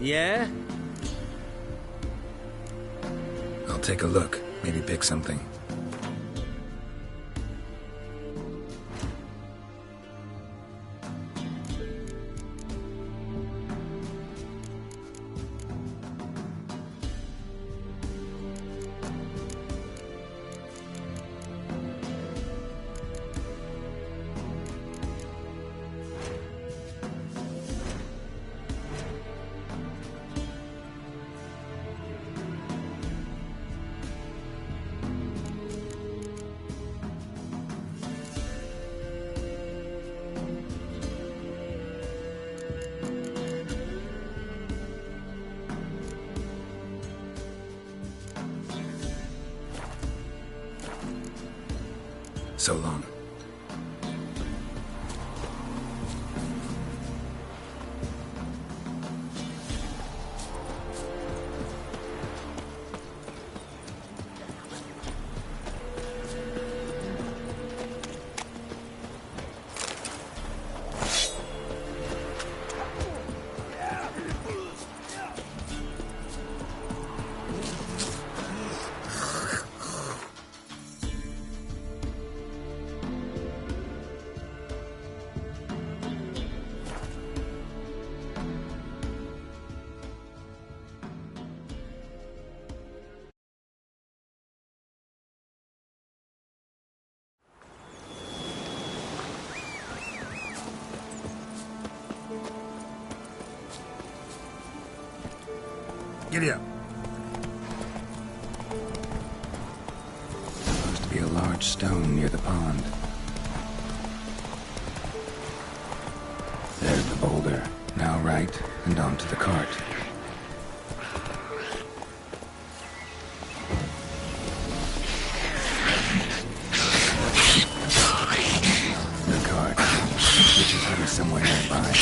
Yeah? I'll take a look. Maybe pick something. So long. Giddy up. Supposed to be a large stone near the pond. There's the boulder. Now right, and onto the cart. The cart. Which is heading somewhere nearby.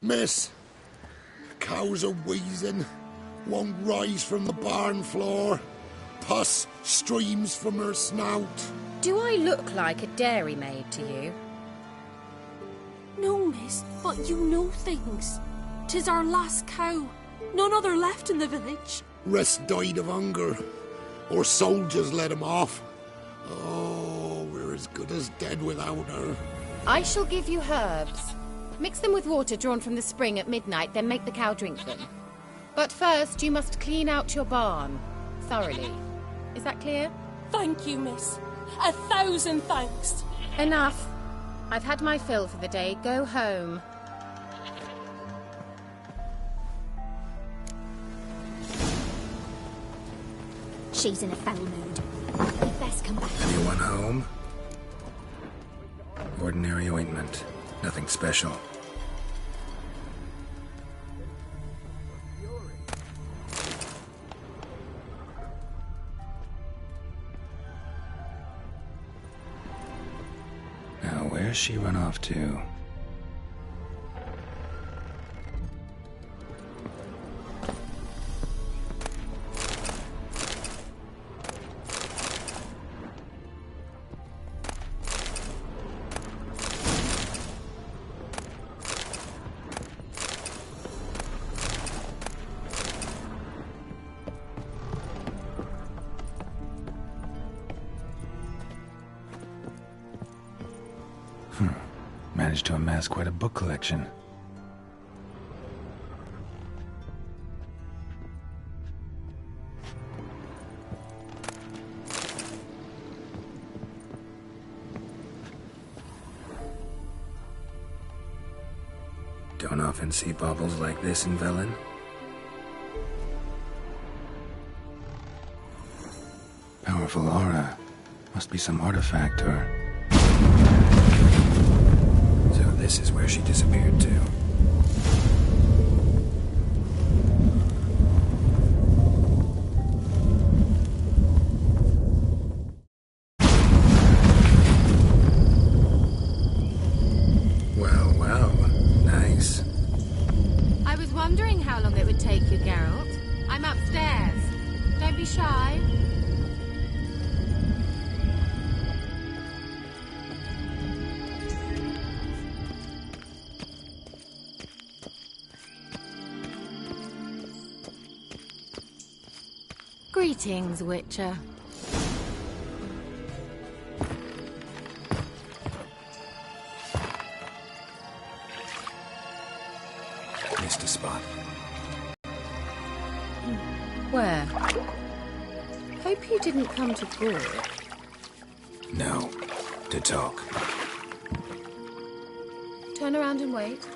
Miss, cows are wheezing, won't rise from the barn floor, pus streams from her snout. Do I look like a dairymaid to you? No, miss, but you know things. 'Tis our last cow. None other left in the village. Rest died of hunger, or soldiers let him off. Oh, we're as good as dead without her. I shall give you herbs. Mix them with water drawn from the spring at midnight, then make the cow drink them. But first, you must clean out your barn. Thoroughly. Is that clear? Thank you, miss. 1,000 thanks. Enough. I've had my fill for the day. Go home. She's in a foul mood. We'd best come back. Anyone home? Ordinary ointment. Nothing special. Now, where's she run off to? Managed to amass quite a book collection. Don't often see baubles like this in Velen. Powerful aura. Must be some artifact or... So this is where she disappeared to. Well, well. Nice. I was wondering how long it would take you, Geralt. I'm upstairs. Don't be shy. Greetings, Witcher. Missed a spot. Where? Hope you didn't come to Gore. No. To talk. Turn around and wait.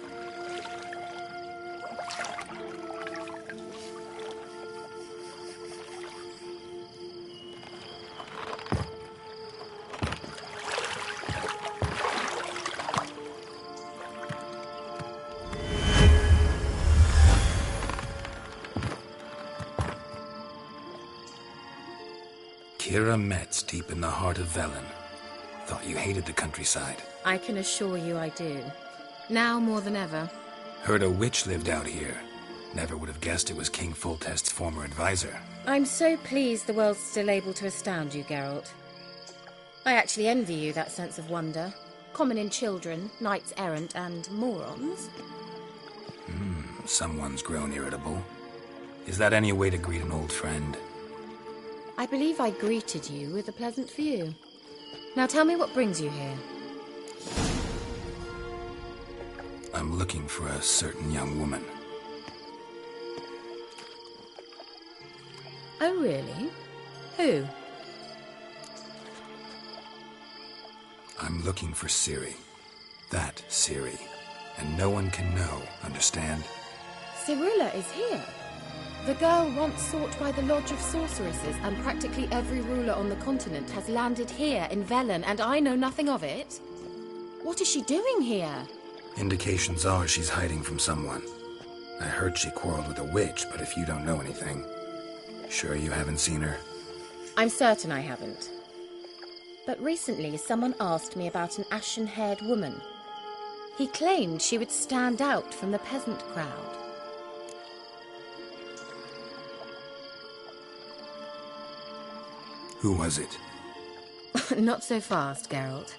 Kira Metz, deep in the heart of Velen. Thought you hated the countryside. I can assure you I do. Now more than ever. Heard a witch lived out here. Never would have guessed it was King Foltest's former advisor. I'm so pleased the world's still able to astound you, Geralt. I actually envy you that sense of wonder. Common in children, knights errant, and morons. Someone's grown irritable. Is that any way to greet an old friend? I believe I greeted you with a pleasant view. Now tell me what brings you here. I'm looking for a certain young woman. Oh, really? Who? I'm looking for Ciri. That Ciri. And no one can know, understand? Cirilla is here. The girl once sought by the Lodge of Sorceresses, and practically every ruler on the continent has landed here in Velen, and I know nothing of it. What is she doing here? Indications are she's hiding from someone. I heard she quarreled with a witch, but if you don't know anything, sure you haven't seen her? I'm certain I haven't. But recently someone asked me about an ashen-haired woman. He claimed she would stand out from the peasant crowd. Who was it? Not so fast, Geralt.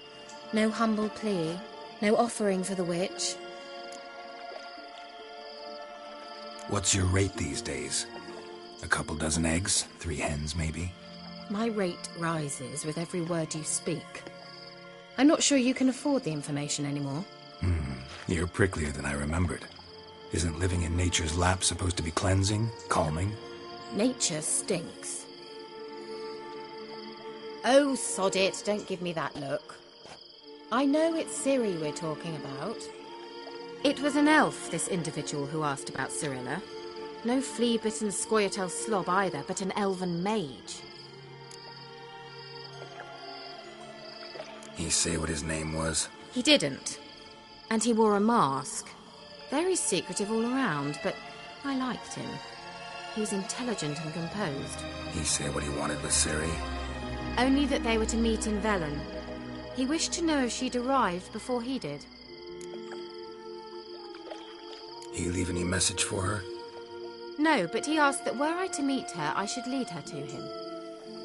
No humble plea, no offering for the witch. What's your rate these days? A couple dozen eggs? 3 hens, maybe? My rate rises with every word you speak. I'm not sure you can afford the information anymore. You're pricklier than I remembered. Isn't living in nature's lap supposed to be cleansing, calming? Nature stinks. Oh, sod it, don't give me that look. I know it's Ciri we're talking about. It was an elf, this individual who asked about Cirilla. No flea-bitten Scoia'tael slob either, but an elven mage. He say what his name was? He didn't. And he wore a mask. Very secretive all around, but I liked him. He was intelligent and composed. He say what he wanted with Ciri? Only that they were to meet in Velen. He wished to know if she'd arrived before he did. He leave any message for her? No, but he asked that were I to meet her, I should lead her to him.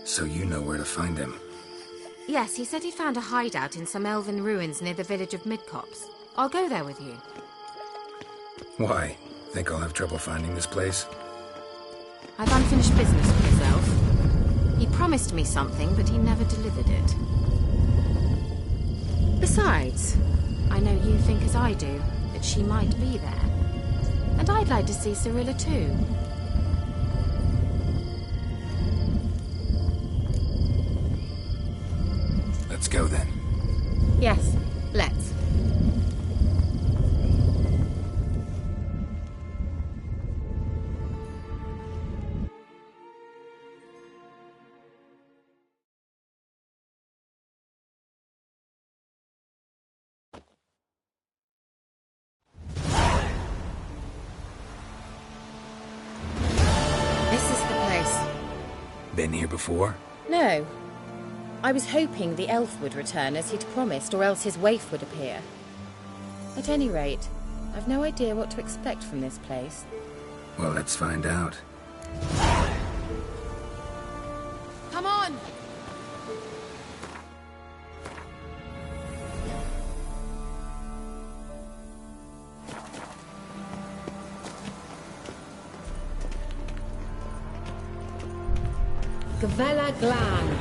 So you know where to find him? Yes, he said he found a hideout in some elven ruins near the village of Midcopse. I'll go there with you. Why? Think I'll have trouble finding this place? I've unfinished business with this elf. He promised me something, but he never delivered it. Besides, I know you think as I do, that she might be there. And I'd like to see Cirilla too. Let's go then. Yes, let's. been here before? No. I was hoping the elf would return as he'd promised, or else his waif would appear. At any rate, I've no idea what to expect from this place. Well, let's find out. Come on! Gavella Glan.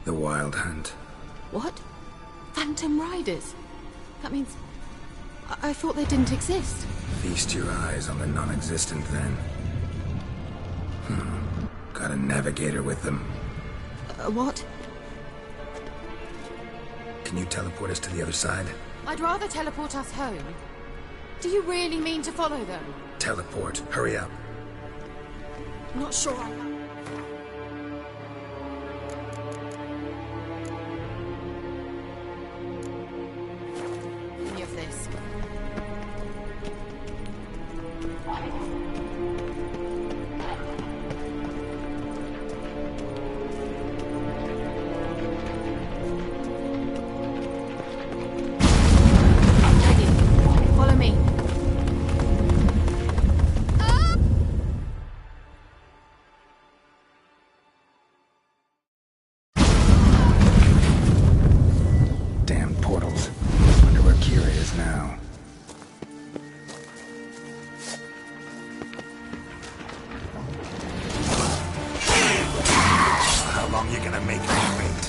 The Wild Hunt. What? Phantom Riders? That means... I thought they didn't exist. Feast your eyes on the non-existent, then. Got a navigator with them. What? Can you teleport us to the other side? I'd rather teleport us home. Do you really mean to follow them? Teleport. Hurry up. Not sure I am. Any of this. Follow me. Damn portals. Wonder where Kira is now. How long you gonna make me wait?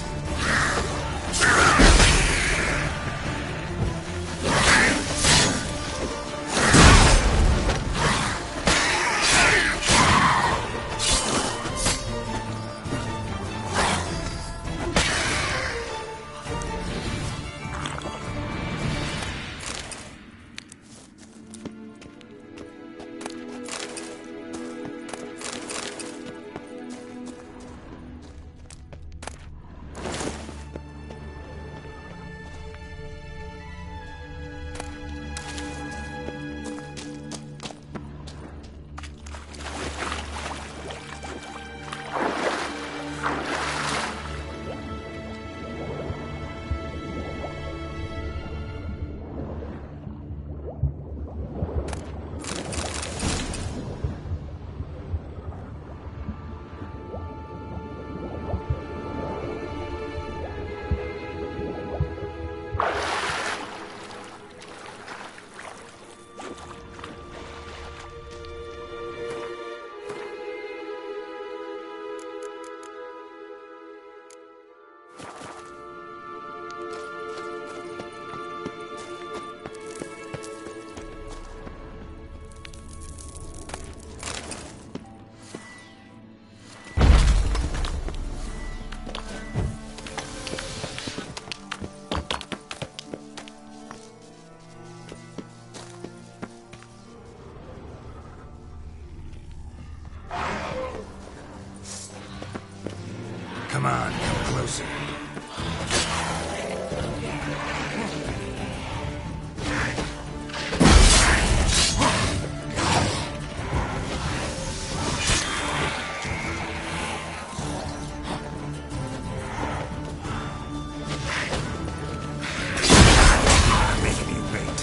Come on, come closer. Make me wait.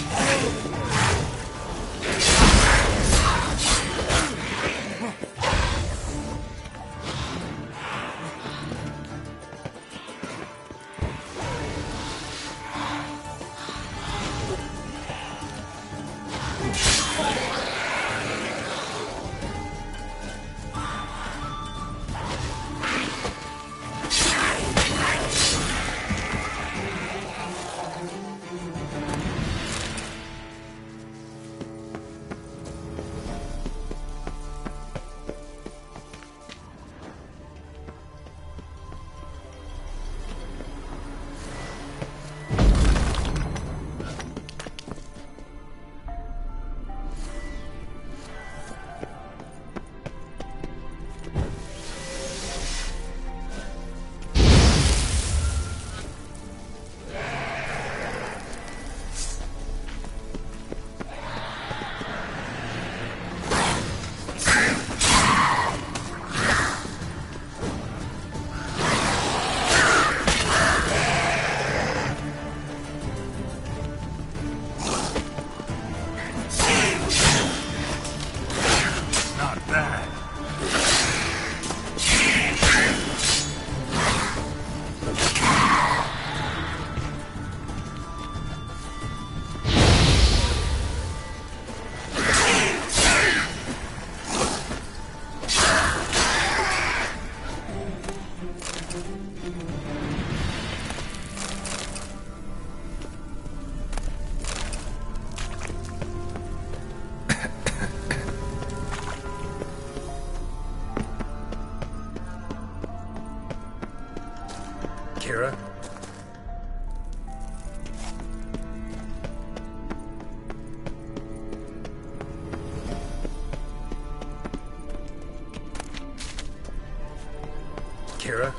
Kira? Kira?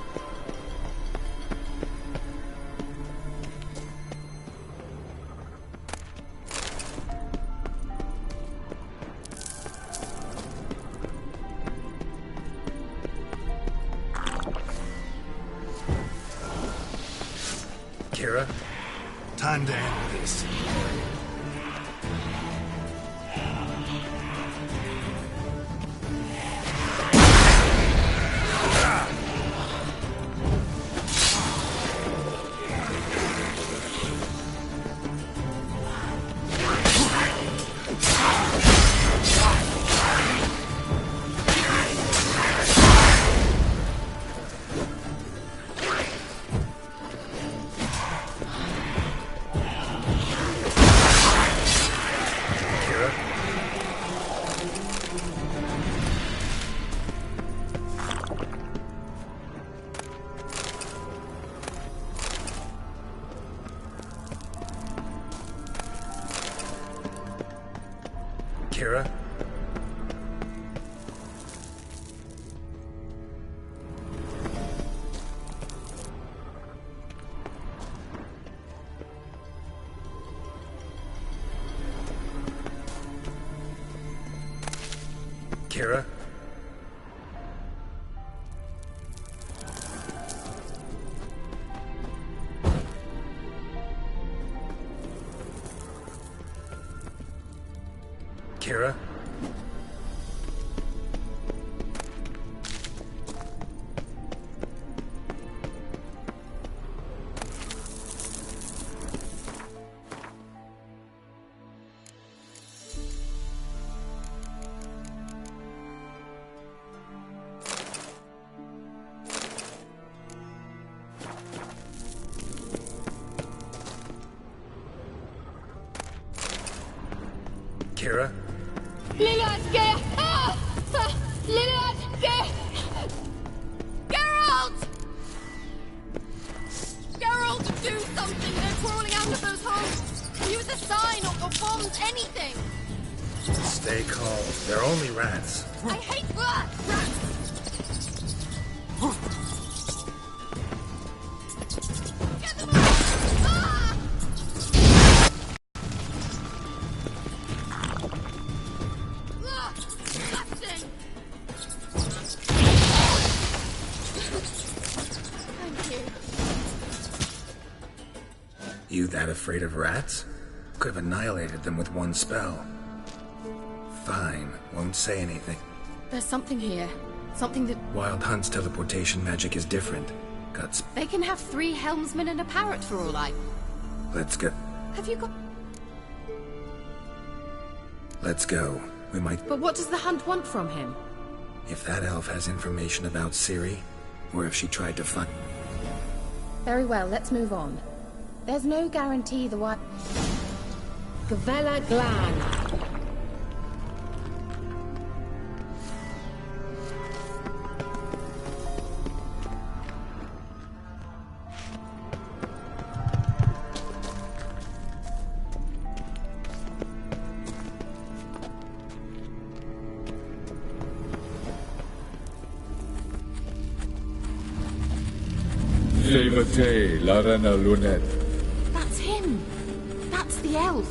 Kira? Time to end this. Kira? Kira? Kira? Kira? Geralt! Geralt, do something! They're crawling out of those holes! Use a sign or bombs, anything! Stay calm. They're only rats. I hate rats! Get them all! Ah! Ah! Disgusting! Thank you. You that afraid of rats? Could have annihilated them with one spell. Fine, won't say anything. There's something here. Something that... Wild Hunt's teleportation magic is different. They can have 3 helmsmen and a parrot for all I... Let's go. Have you got... Let's go. We might... But what does the Hunt want from him? If that elf has information about Ciri, or if she tried to find... Very well, let's move on. There's no guarantee the what... Gavella Glan. Levate, Larena Lunet. That's him. That's the elf.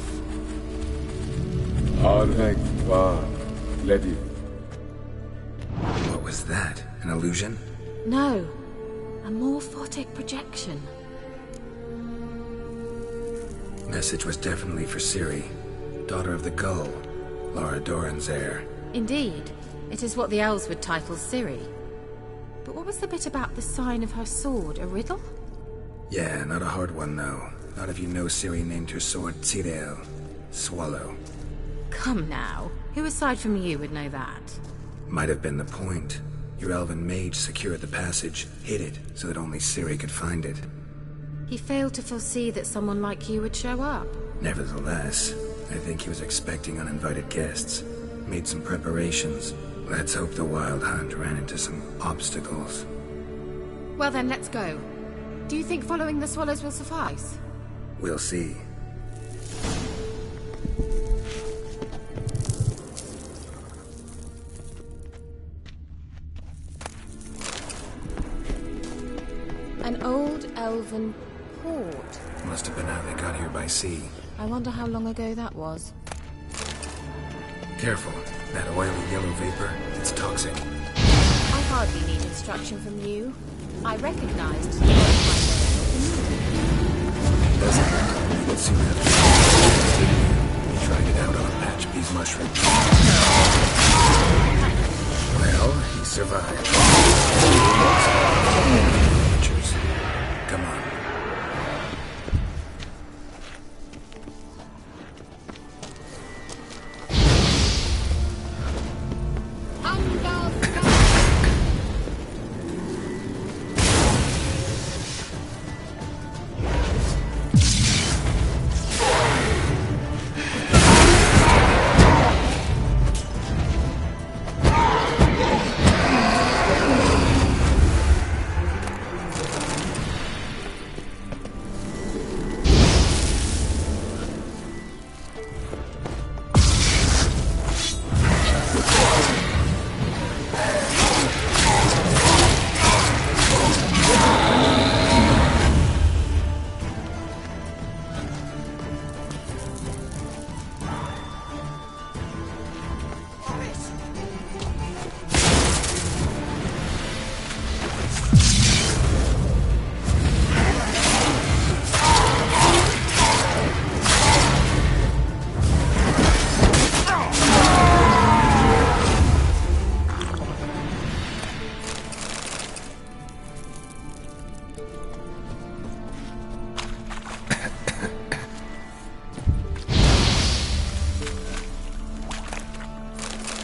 Arvek va, Ledi. What was that? An illusion? No. A morphotic projection. Message was definitely for Ciri, daughter of the Gull, Lara Doran's heir. Indeed. It is what the elves would title Ciri. But what was the bit about the sign of her sword? A riddle? Yeah, not a hard one, though. Not if you know Ciri named her sword Tyrell. Swallow. Come now. Who aside from you would know that? Might have been the point. Your elven mage secured the passage, hid it, so that only Ciri could find it. He failed to foresee that someone like you would show up. Nevertheless, I think he was expecting uninvited guests. Made some preparations. Let's hope the Wild Hunt ran into some obstacles. Well then, let's go. Do you think following the swallows will suffice? We'll see. An old elven port. Must have been how they got here by sea. I wonder how long ago that was. Careful. That oily yellow vapor, it's toxic. I hardly need instruction from you. I recognized the Doesn't it? We'll soon have to. Tried it out on a patch of these mushrooms. Well, he survived. Pictures. Come on.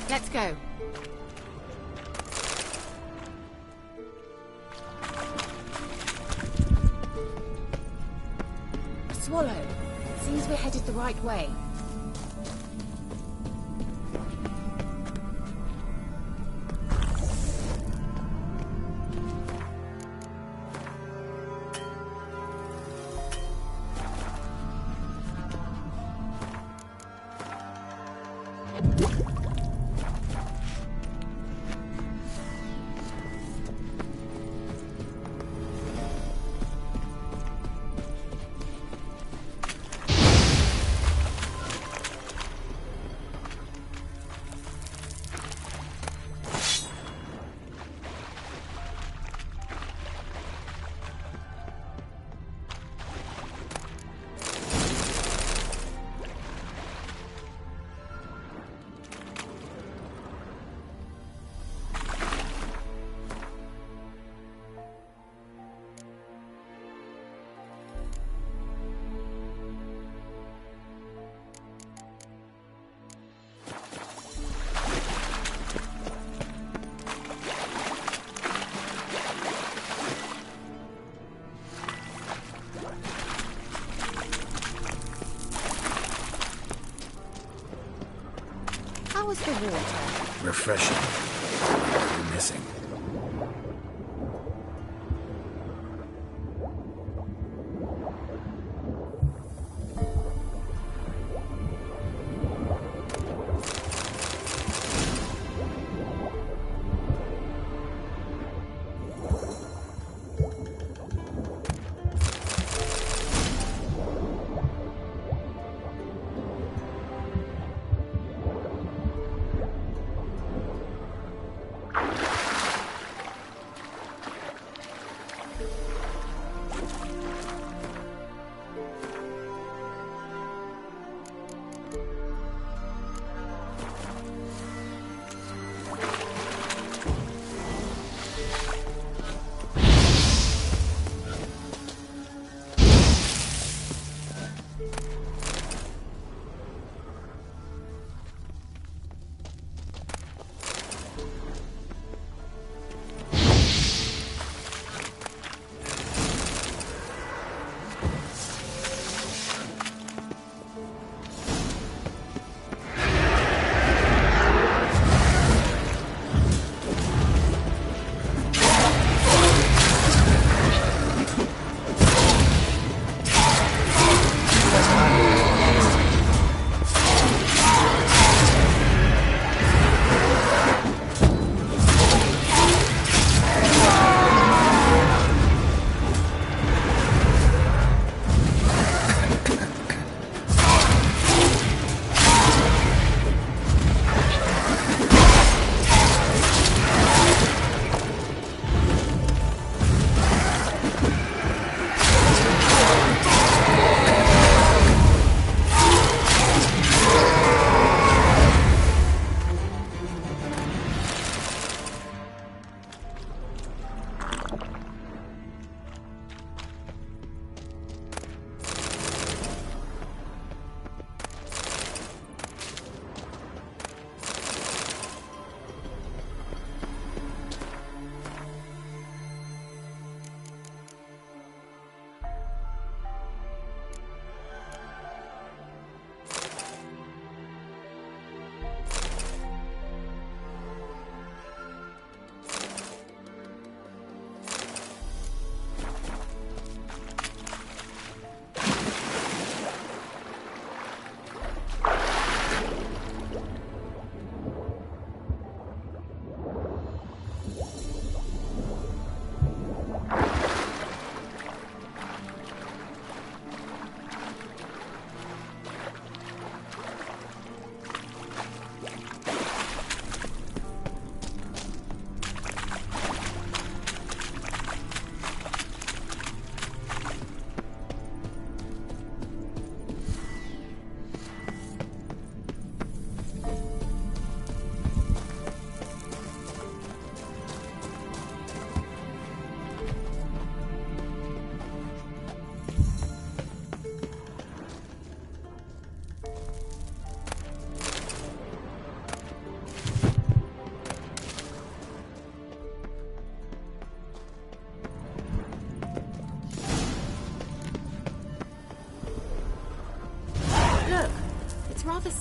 Let's go. A swallow. Seems we're headed the right way. How was the water? Refreshing. What are you missing?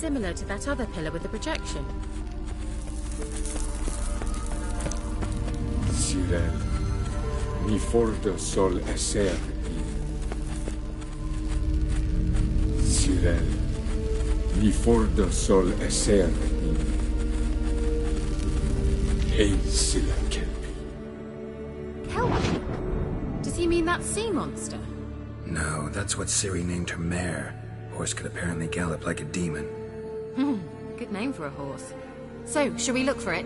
similar to that other pillar with the projection. Cyril, mi forte sol esser. Cyril, mi forte sol esser. Ein silla kelpi. Kelpie? Does he mean that sea monster? No, that's what Ciri named her mare. Horse could apparently gallop like a demon. Good name for a horse. So, shall we look for it?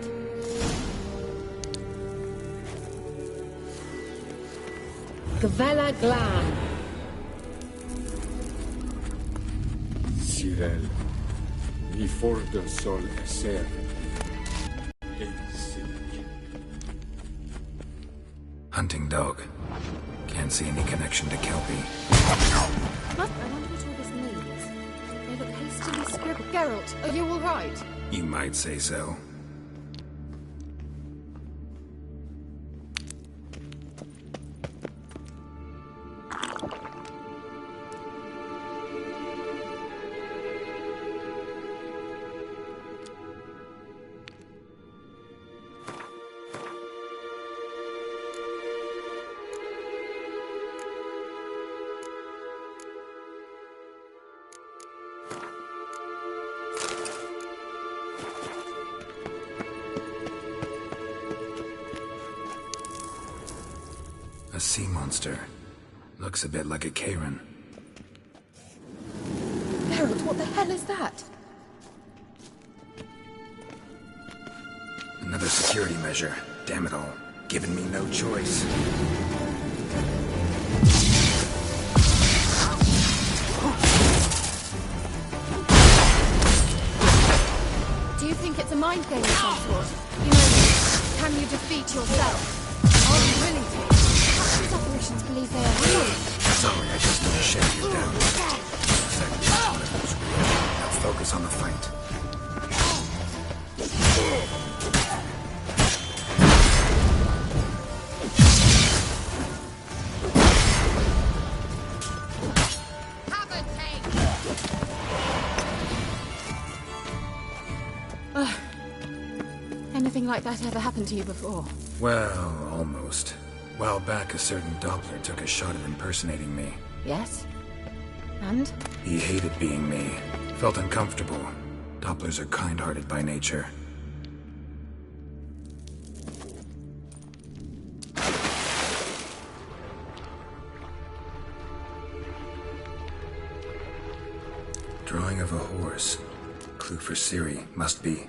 Gavella Glan. Cyril, mi forte sol esser. Ein silla kelpi. Hunting dog. Can't see any connection to Kelpie. But I wonder what all this means. They look hastily scribbled. Geralt, are you all right? You might say so. A sea monster. Looks a bit like a Karen. Geralt, what the hell is that? Another security measure. Damn it all. Giving me no choice. Do you think it's a mind game of some sort? You know, can you defeat yourself? Are you willing to? These operations believe they are real. Sorry, I just don't shake you down. Exactly what it was. Now focus on the fight. Anything like that ever happened to you before? Well, almost. While back, a certain Doppler took a shot at impersonating me. Yes? And? He hated being me. Felt uncomfortable. Dopplers are kind-hearted by nature. Drawing of a horse. Clue for Ciri, must be.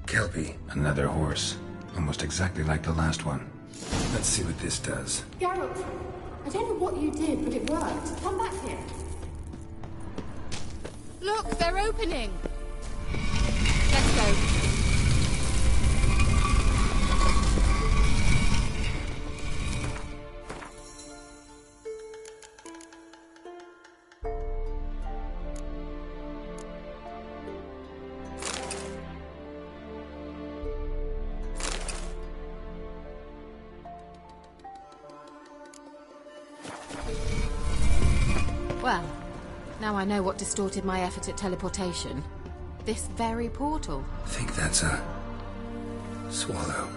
Kelpie, another horse. Almost exactly like the last one. Let's see what this does. Geralt, I don't know what you did, but it worked. Come back here. Look, they're opening! Let's go. Well, now I know what distorted my effort at teleportation. This very portal. Think that's a... swallow.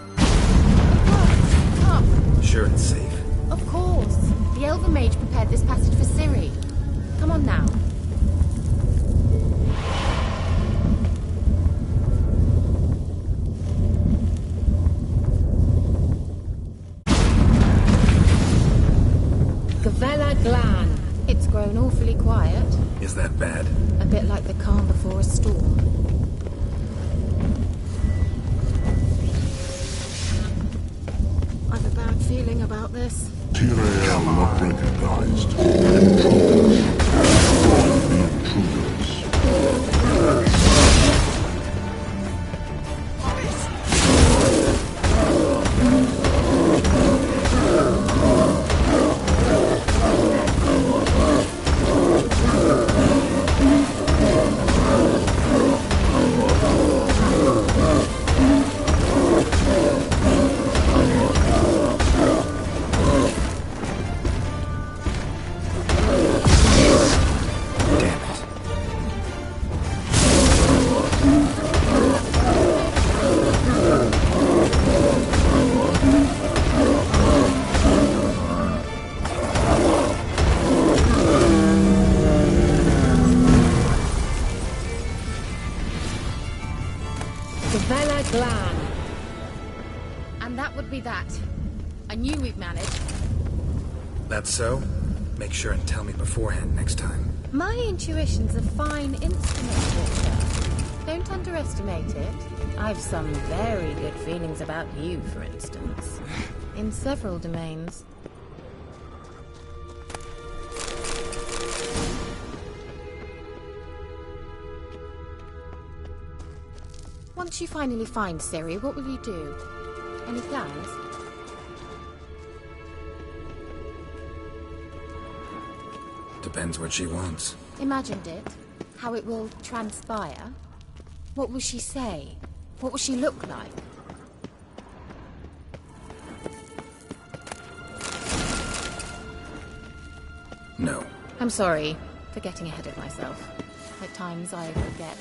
Up! Sure it's safe. Of course. The Elven Mage prepared this passage for Ciri. Come on now. Gavella Glan. It's grown awfully quiet. Is that bad? A bit like the calm before a storm. I've a bad feeling about this. Tyrael not recognized. Intruders. Join the intruders. That's so? Make sure and tell me beforehand next time. My intuition's a fine instrument, Richard. Don't underestimate it. I've some very good feelings about you, for instance. In several domains. Once you finally find Ciri, what will you do? Any plans? Depends what she wants. Imagined it. How it will transpire. What will she say? What will she look like? No. I'm sorry for getting ahead of myself. At times I forget.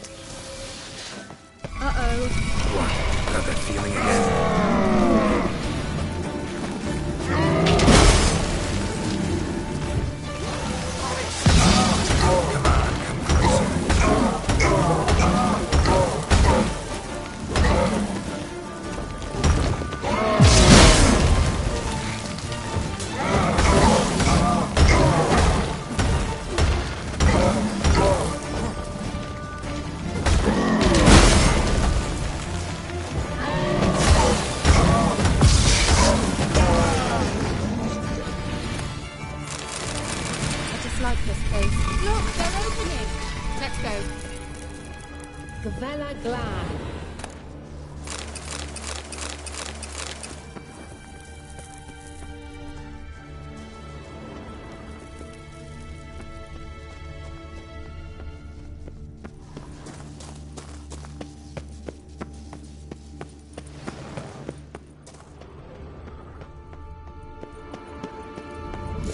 Uh-oh. What? Got that feeling again?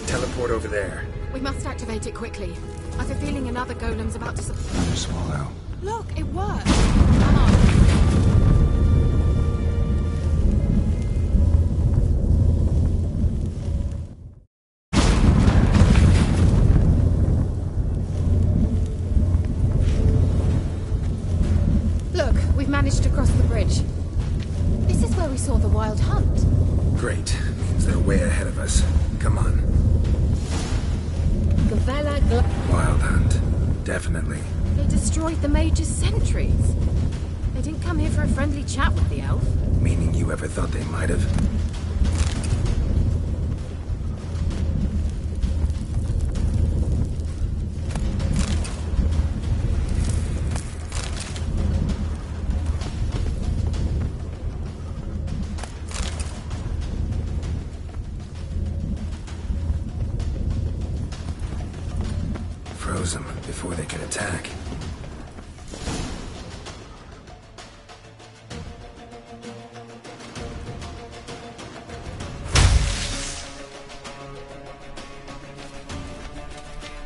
Teleport over there. We must activate it quickly. I've a feeling another golem's about to... Another swallow. Look, it worked. Come on. Look, we've managed to cross the bridge. This is where we saw the wild hunt. Great. Means they're way ahead of us. Come on. Wild hunt. Definitely. They destroyed the Mage's sentries. They didn't come here for a friendly chat with the elf. Meaning you ever thought they might have? Froze them before they could attack.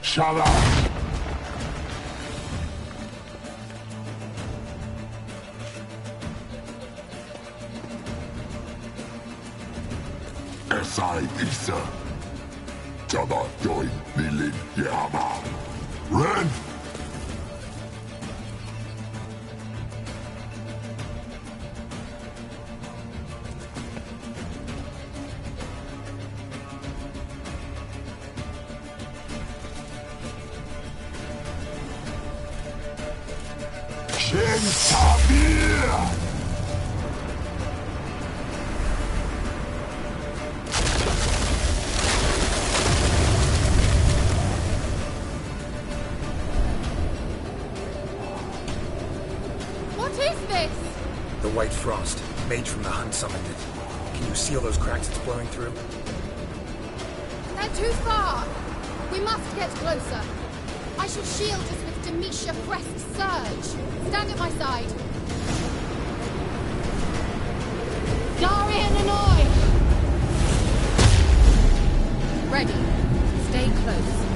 Shut up! S.I. Isa. Jabba join Nilin Yama. Ren! Shen Sabir! is this? The white frost. Mage from the hunt summoned it. Can you seal those cracks it's blowing through? They're too far. We must get closer. I shall shield us with Demetia Crest Surge. Stand at my side. Darian Annoy! Ready. Stay close.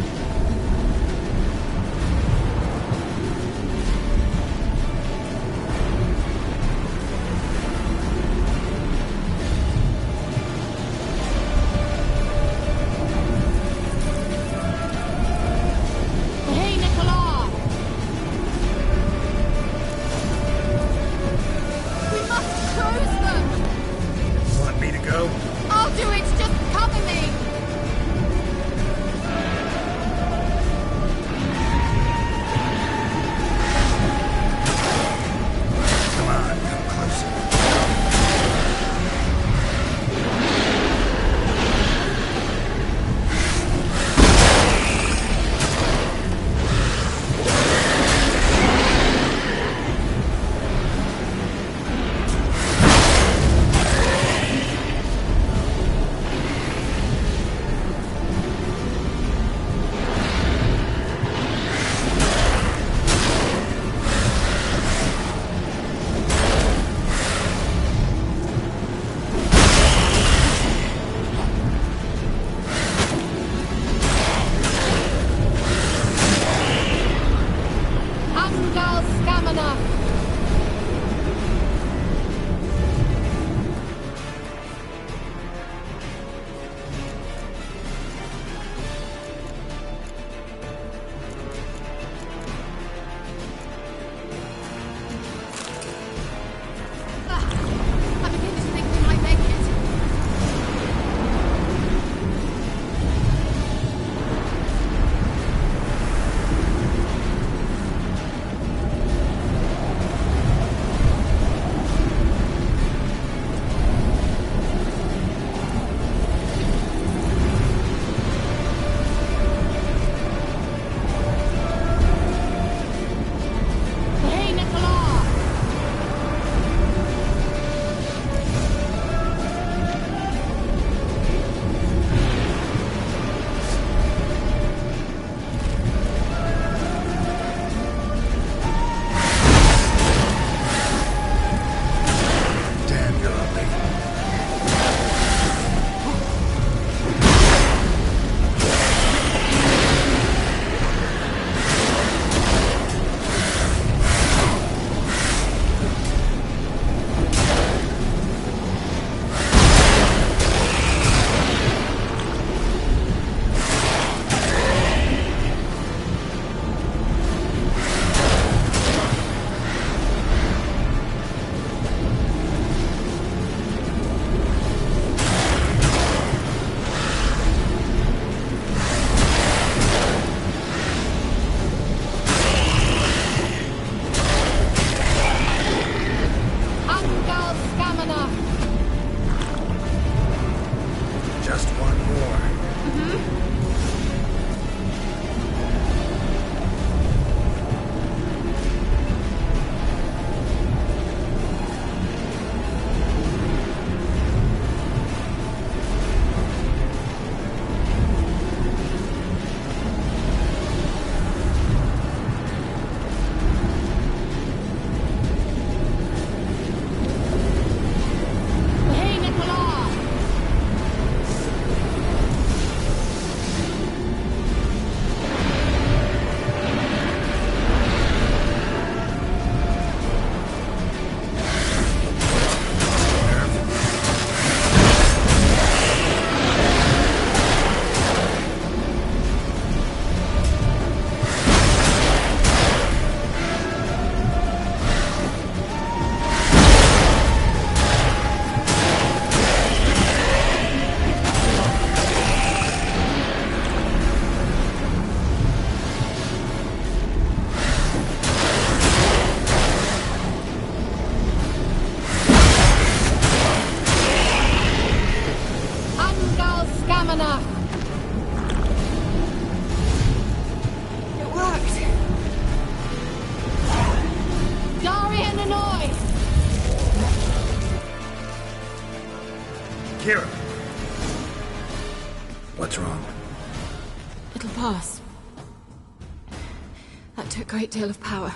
Kira. What's wrong? It'll pass. That took a great deal of power.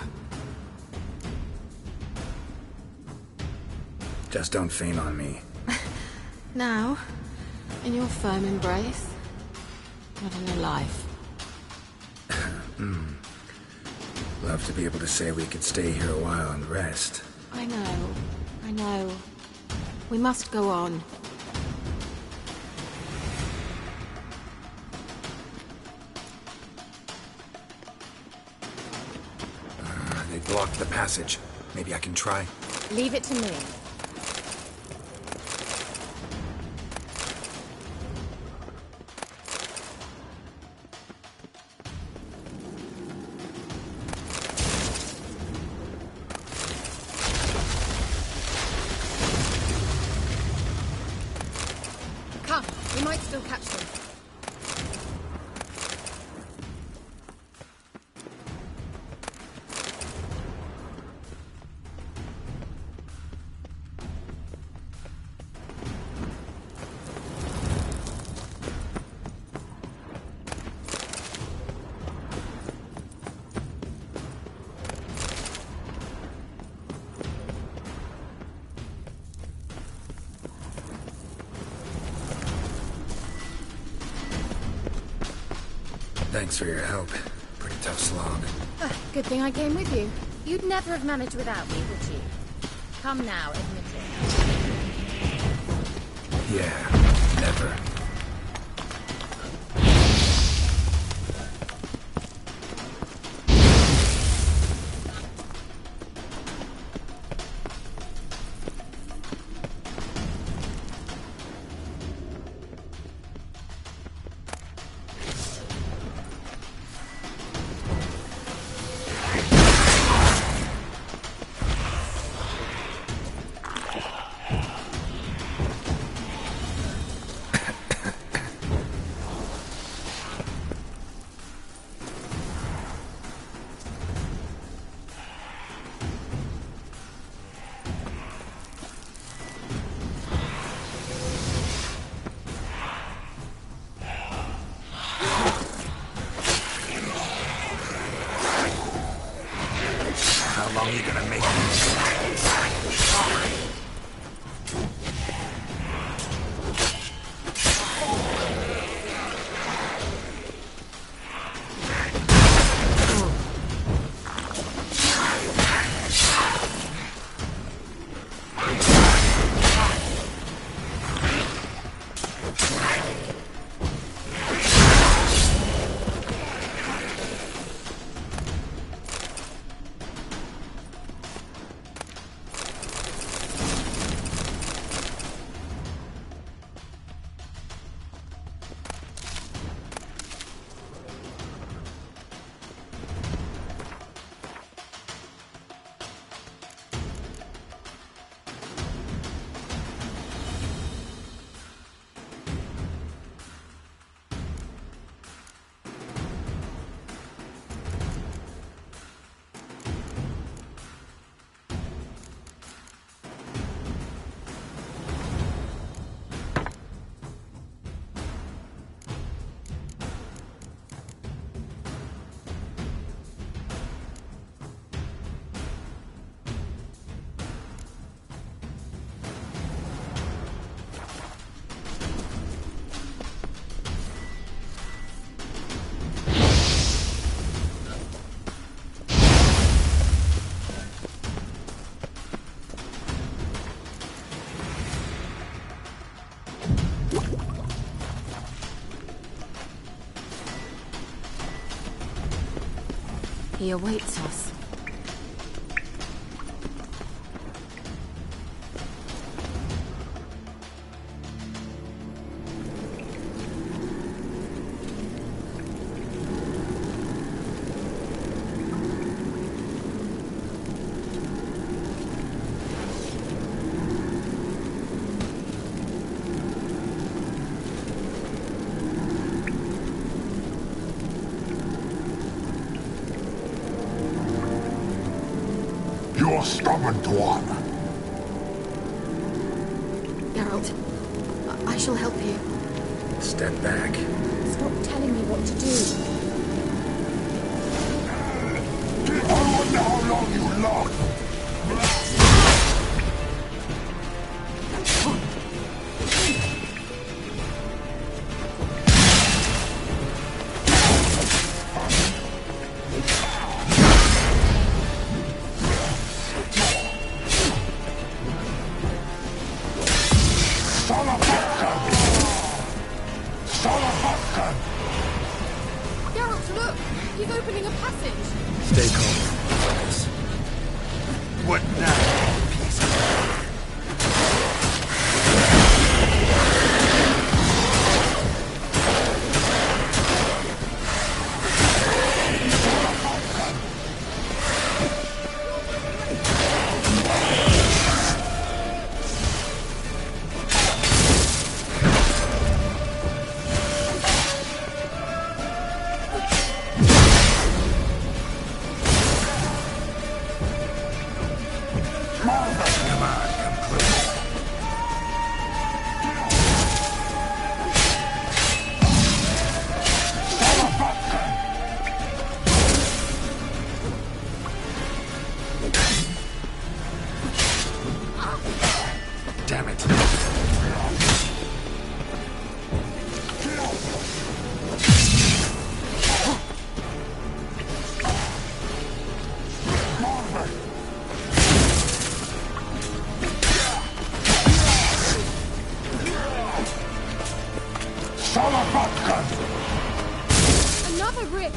Just don't faint on me. Now, in your firm embrace, not in your life. Love to be able to say we could stay here a while and rest. I know. We must go on. They blocked the passage. Maybe I can try. Leave it to me. Come, we might still catch them. Thanks for your help. Pretty tough slog. Good thing I came with you. You'd never have managed without me, would you? Come now, admit it. Yeah, never. How long are you gonna make He awaits us. You're stubborn, Dwan. Geralt, I shall help you. Step back. Stop telling me what to do. I wonder how long you last. Geralt, look! He's opening a passage! Stay calm, guys. What now, piece of... Damn it. Another rift!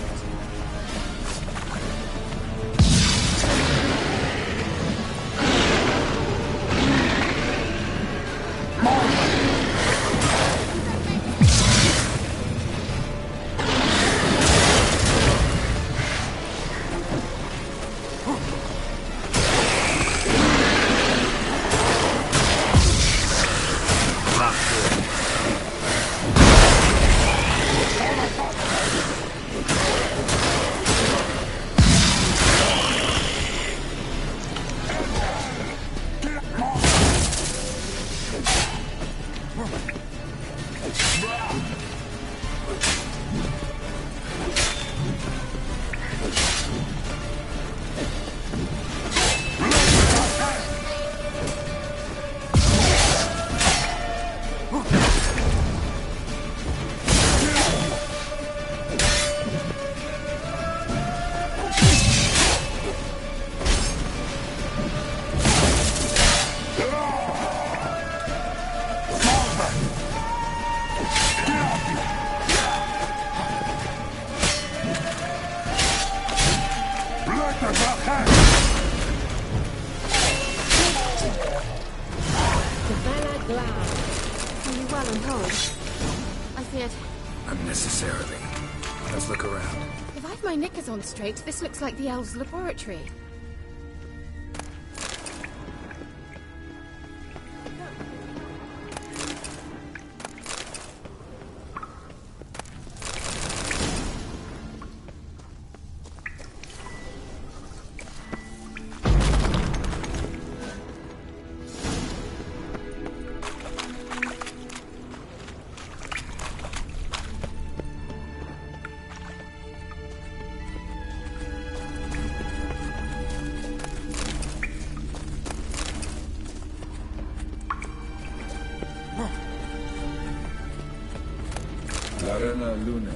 Are you well and whole? I feared... Unnecessarily. Let's look around. If I've my knickers on straight, this looks like the elves' laboratory. Luna.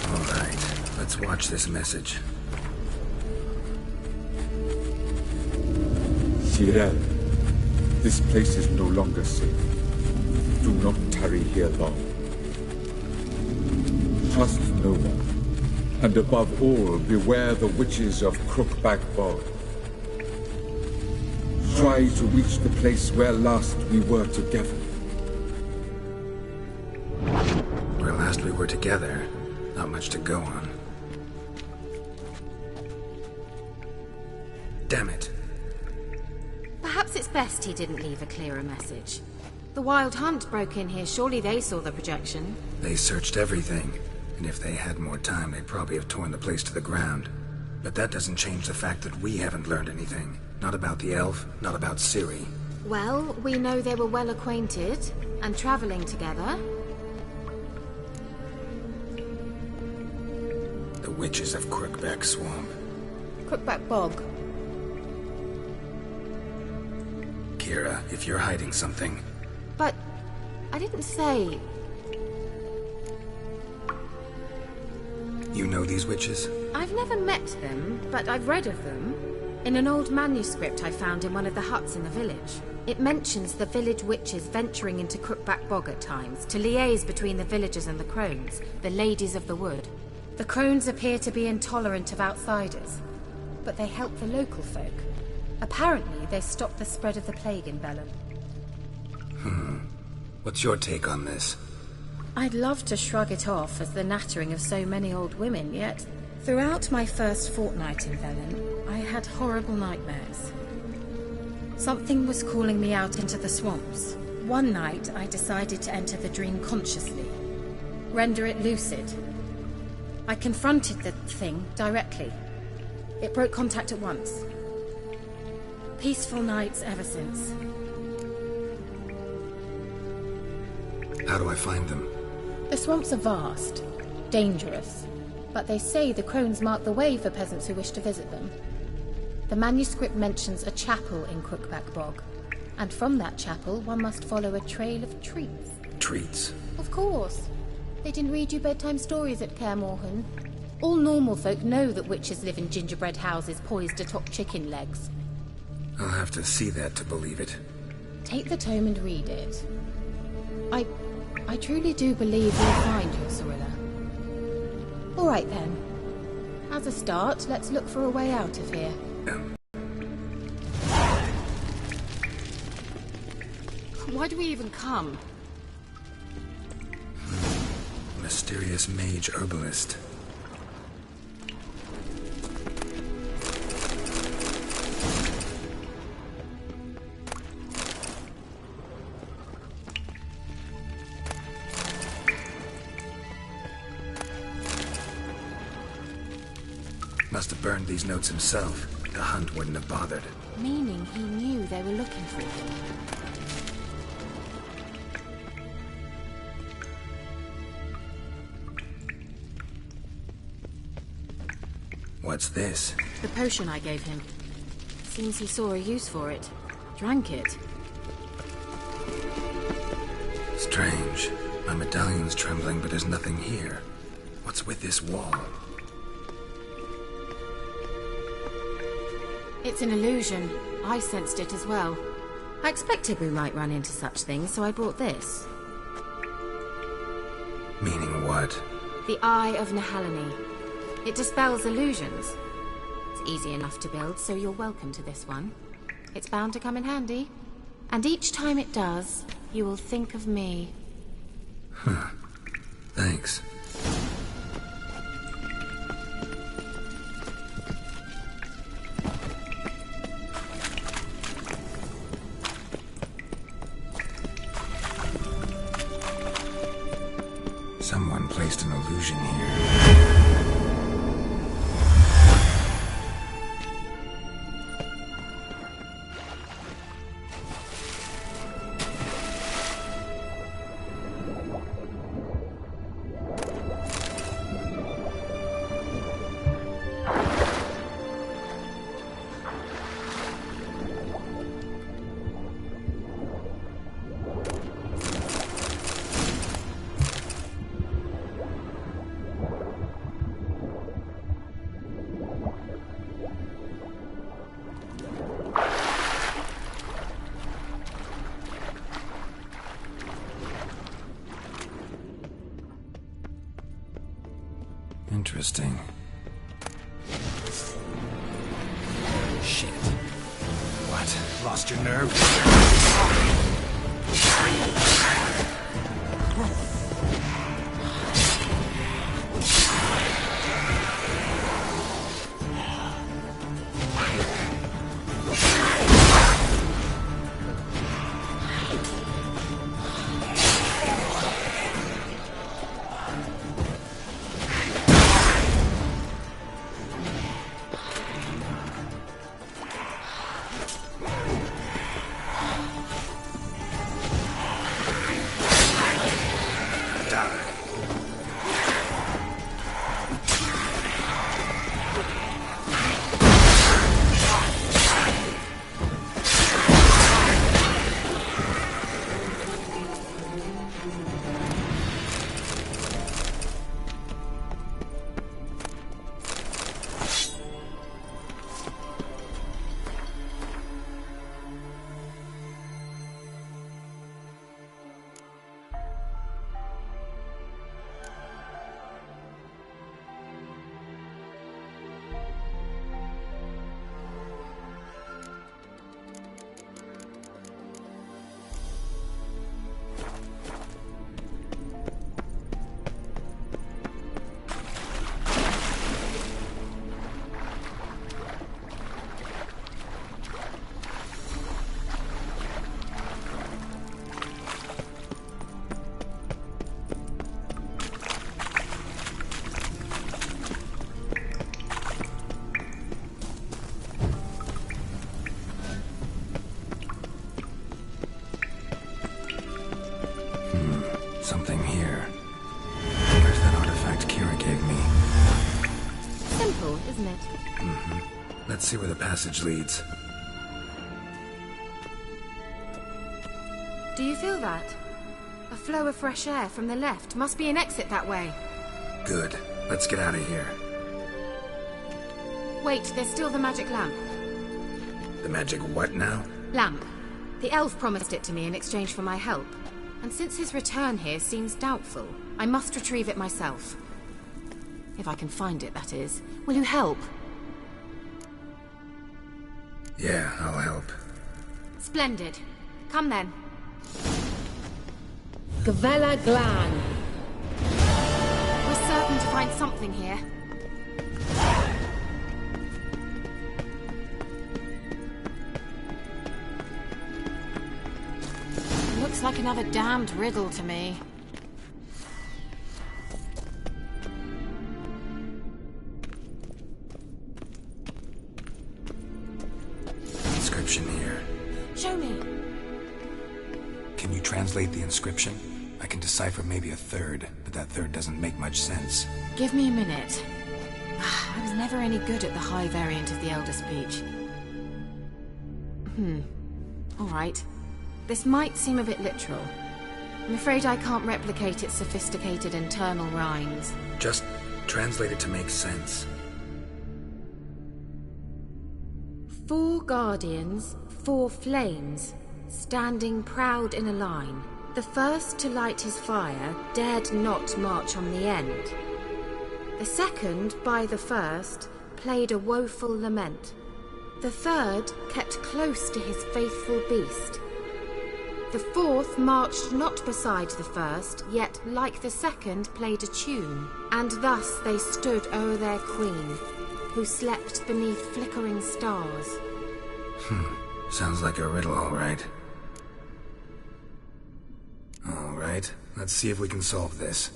All right, let's watch this message. Cyril, this place is no longer safe. Do not tarry here long. Trust no one. And above all, beware the witches of Crookback Bog. Try to reach the place where last we were together. Where last we were together, not much to go on. Damn it. Perhaps it's best he didn't leave a clearer message. The Wild Hunt broke in here. Surely they saw the projection. They searched everything, and if they had more time, they'd probably have torn the place to the ground. But that doesn't change the fact that we haven't learned anything. Not about the elf, not about Ciri. Well, we know they were well acquainted and traveling together. The witches of Crookback Swamp. Crookback Bog. Kira, if you're hiding something... But I didn't say... You know these witches? I've never met them, but I've read of them. In an old manuscript I found in one of the huts in the village. It mentions the village witches venturing into Crookback Bog at times to liaise between the villagers and the crones, the ladies of the wood. The crones appear to be intolerant of outsiders, but they help the local folk. Apparently, they stopped the spread of the plague in Bellum. What's your take on this? I'd love to shrug it off as the nattering of so many old women, yet throughout my first fortnight in Velen, I had horrible nightmares. Something was calling me out into the swamps. One night, I decided to enter the dream consciously, render it lucid. I confronted the thing directly. It broke contact at once. Peaceful nights ever since. How do I find them? The swamps are vast, dangerous, but they say the crones mark the way for peasants who wish to visit them. The manuscript mentions a chapel in Crookback Bog, and from that chapel one must follow a trail of treats. Treats? Of course. They didn't read you bedtime stories at Kaer Morhen. All normal folk know that witches live in gingerbread houses poised atop chicken legs. I'll have to see that to believe it. Take the tome and read it. I truly do believe you'll find your Cyrilla. All right then. As a start, let's look for a way out of here. Why do we even come? Mysterious mage herbalist. Must have burned these notes himself. The hunt wouldn't have bothered. Meaning he knew they were looking for him. What's this? The potion I gave him. Seems he saw a use for it. Drank it. Strange. My medallion's trembling, but there's nothing here. What's with this wall? It's an illusion. I sensed it as well. I expected we might run into such things, so I brought this. Meaning what? The Eye of Nehaleni. It dispels illusions. It's easy enough to build, so you're welcome to this one. It's bound to come in handy. And each time it does, you will think of me. Huh. Thanks. Someone placed an illusion here. Interesting. Shit. What? Lost your nerve? see where the passage leads. Do you feel that? A flow of fresh air from the left. Must be an exit that way. Good. Let's get out of here. Wait, there's still the magic lamp. The magic what now? Lamp. The elf promised it to me in exchange for my help. And since his return here seems doubtful, I must retrieve it myself. If I can find it, that is. Will you help? Yeah, I'll help. Splendid. Come then. Gavella Glan. We're certain to find something here. Looks like another damned riddle to me. Inscription here. Show me. Can you translate the inscription? I can decipher maybe a third, but that third doesn't make much sense. Give me a minute. I was never any good at the high variant of the Elder speech. All right. This might seem a bit literal. I'm afraid I can't replicate its sophisticated internal rhymes. Just translate it to make sense. 4 guardians, 4 flames, standing proud in a line. The first to light his fire dared not march on the end. The second, by the first, played a woeful lament. The third kept close to his faithful beast. The fourth marched not beside the first, yet like the second played a tune. And thus they stood o'er their queen, who slept beneath flickering stars. Sounds like a riddle, all right. All right, let's see if we can solve this.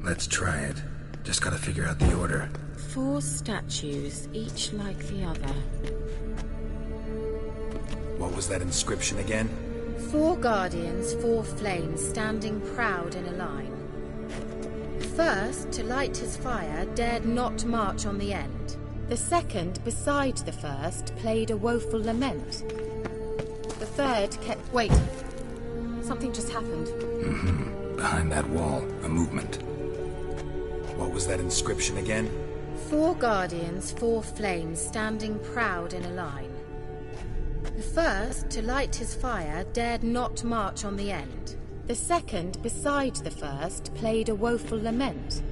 Let's try it. Just gotta figure out the order. 4 statues, each like the other. What was that inscription again? 4 guardians, 4 flames, standing proud in a line. The first, to light his fire, dared not march on the end. The second, beside the first, played a woeful lament. The third kept... Wait. Something just happened. Behind that wall, a movement. What was that inscription again? 4 guardians, 4 flames, standing proud in a line. The first, to light his fire, dared not march on the end. The second, beside the first, played a woeful lament.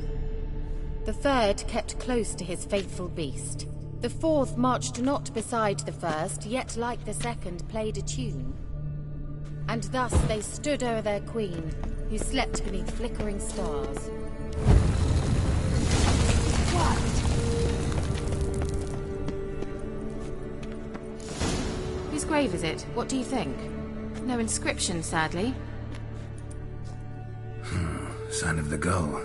The third kept close to his faithful beast. The fourth marched not beside the first, yet like the second played a tune. And thus they stood o'er their queen, who slept beneath flickering stars. What? Whose grave is it? What do you think? No inscription, sadly. Sign of the gull.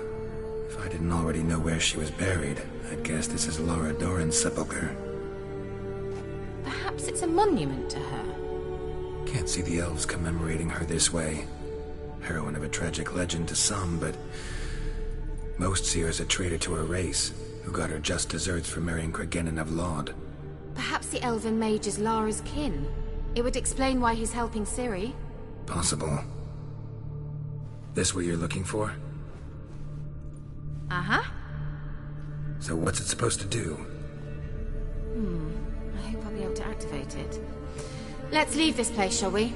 If I didn't already know where she was buried, I'd guess this is Laura Doran's sepulcher. Perhaps it's a monument to her. Can't see the elves commemorating her this way. Heroine of a tragic legend to some, but most see her as a traitor to her race, who got her just deserts for marrying Cregennan of Laud. Perhaps the elven mage is Lara's kin. It would explain why he's helping Ciri. Possible. This what you're looking for? Uh-huh. So what's it supposed to do? I hope I'll be able to activate it. Let's leave this place, shall we?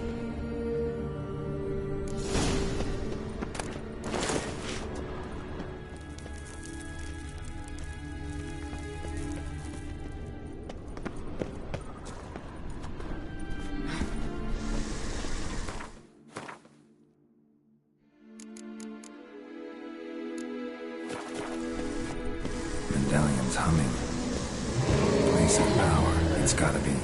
Medallion's humming. Place of power, it's gotta be.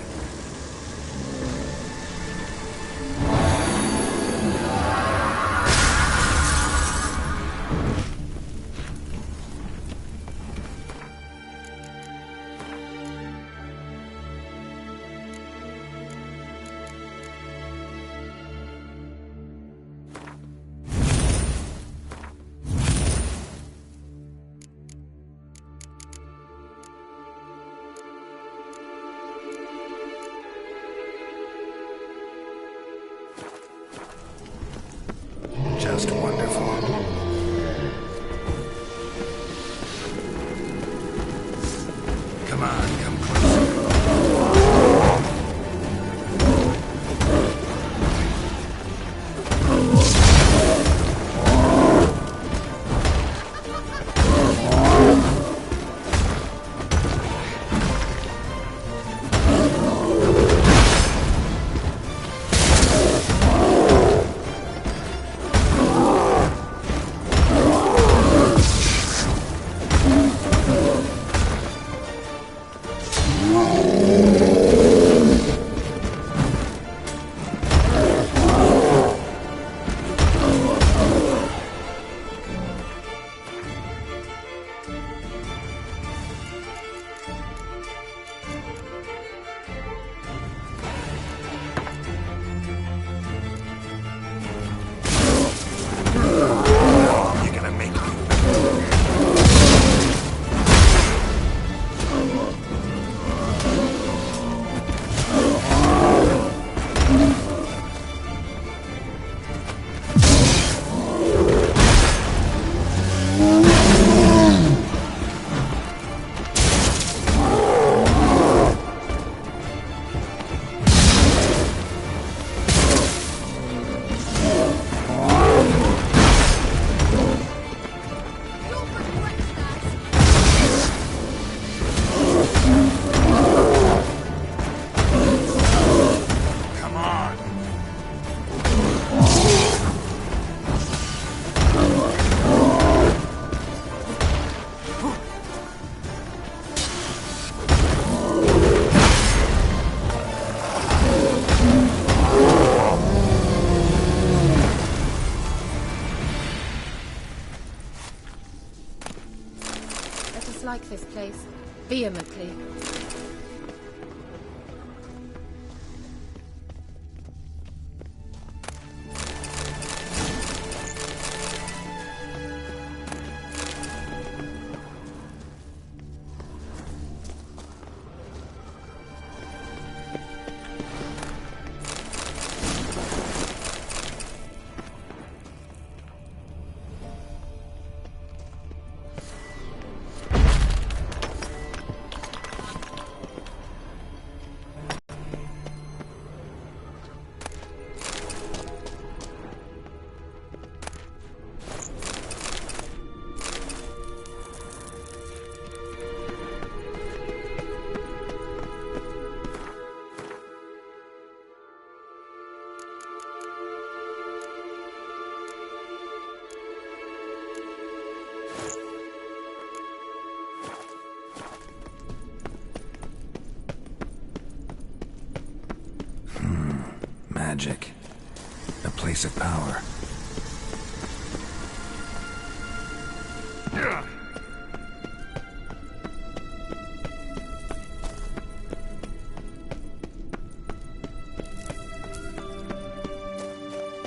dislike this place. Vehemently. Magic. A place of power.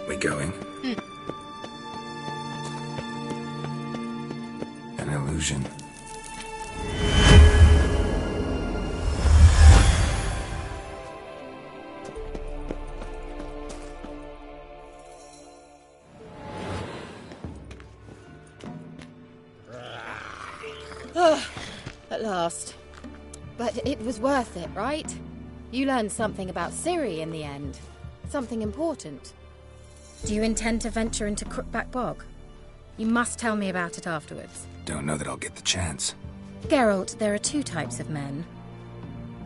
We going? An illusion. At last. But it was worth it, right? You learned something about Ciri in the end. Something important. Do you intend to venture into Crookback Bog? You must tell me about it afterwards. Don't know that I'll get the chance. Geralt, there are two types of men.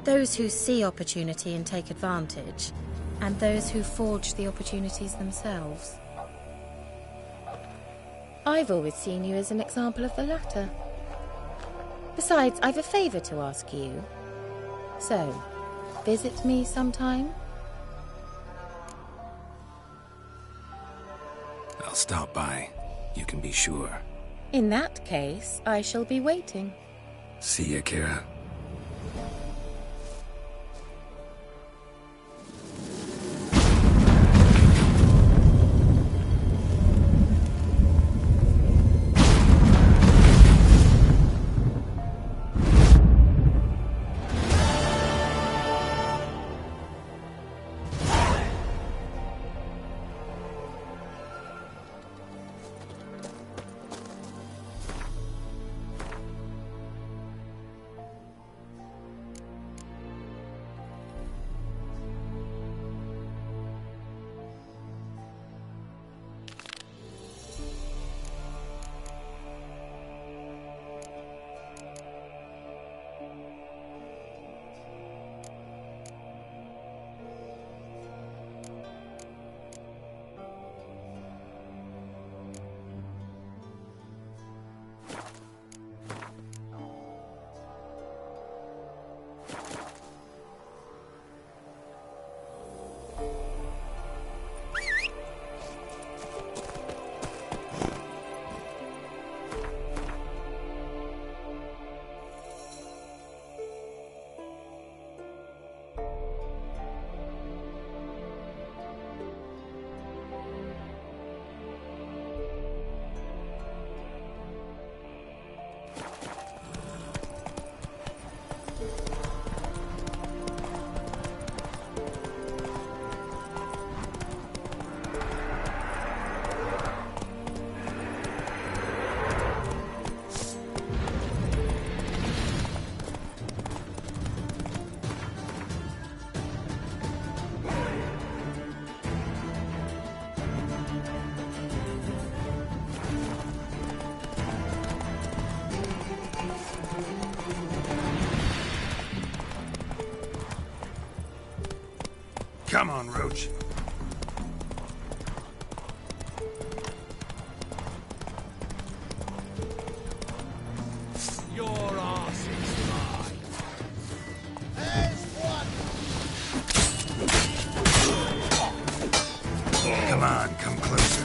Those who see opportunity and take advantage, and those who forge the opportunities themselves. I've always seen you as an example of the latter. Besides, I've a favor to ask you. So, visit me sometime? I'll stop by. You can be sure. In that case, I shall be waiting. See ya, Kira. Come on, Roach. Your ass is mine. There's one! Come on, come closer.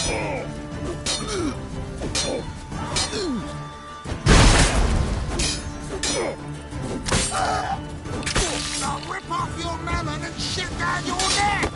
Now rip off your melon and shit down your neck!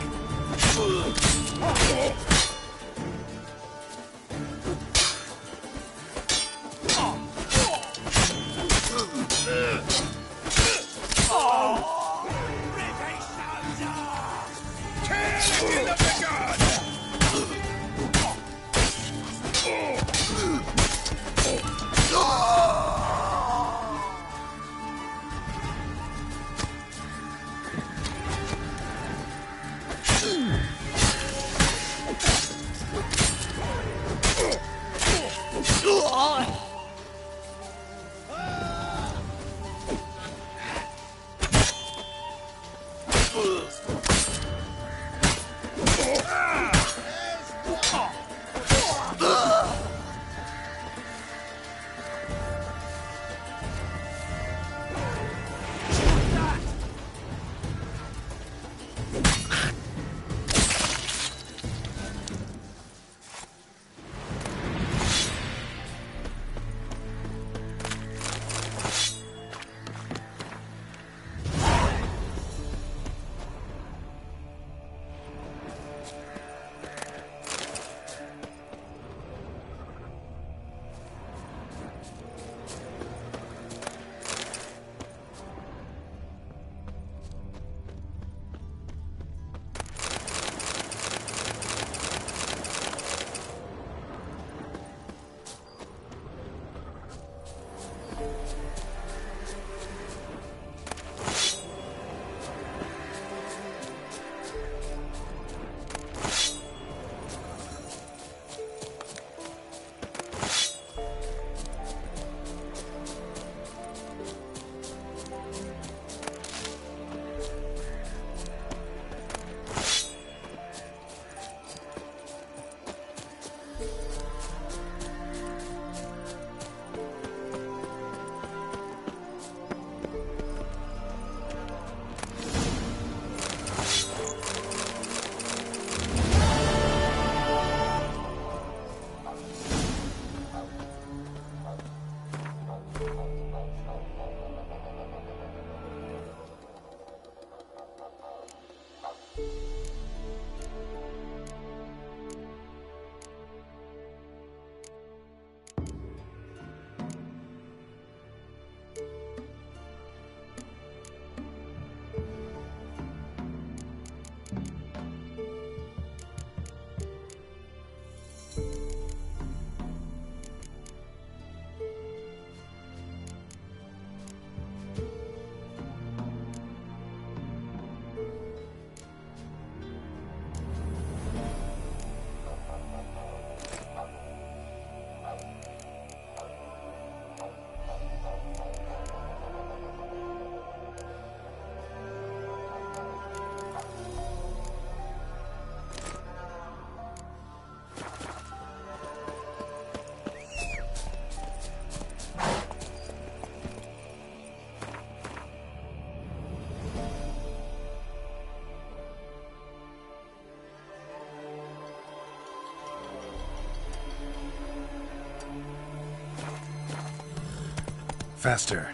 Faster.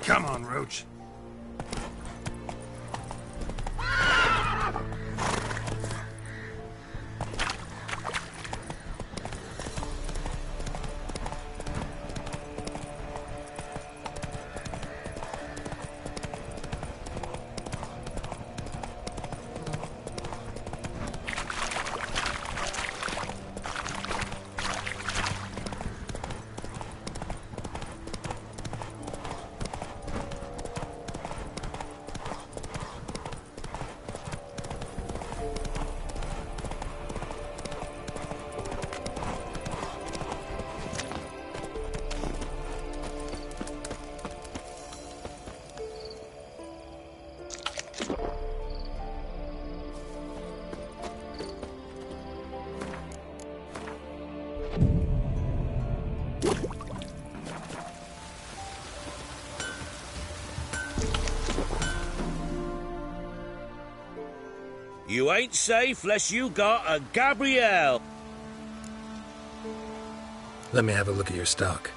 Come on, Roach. You ain't safe less you got a Gabrielle. Let me have a look at your stock.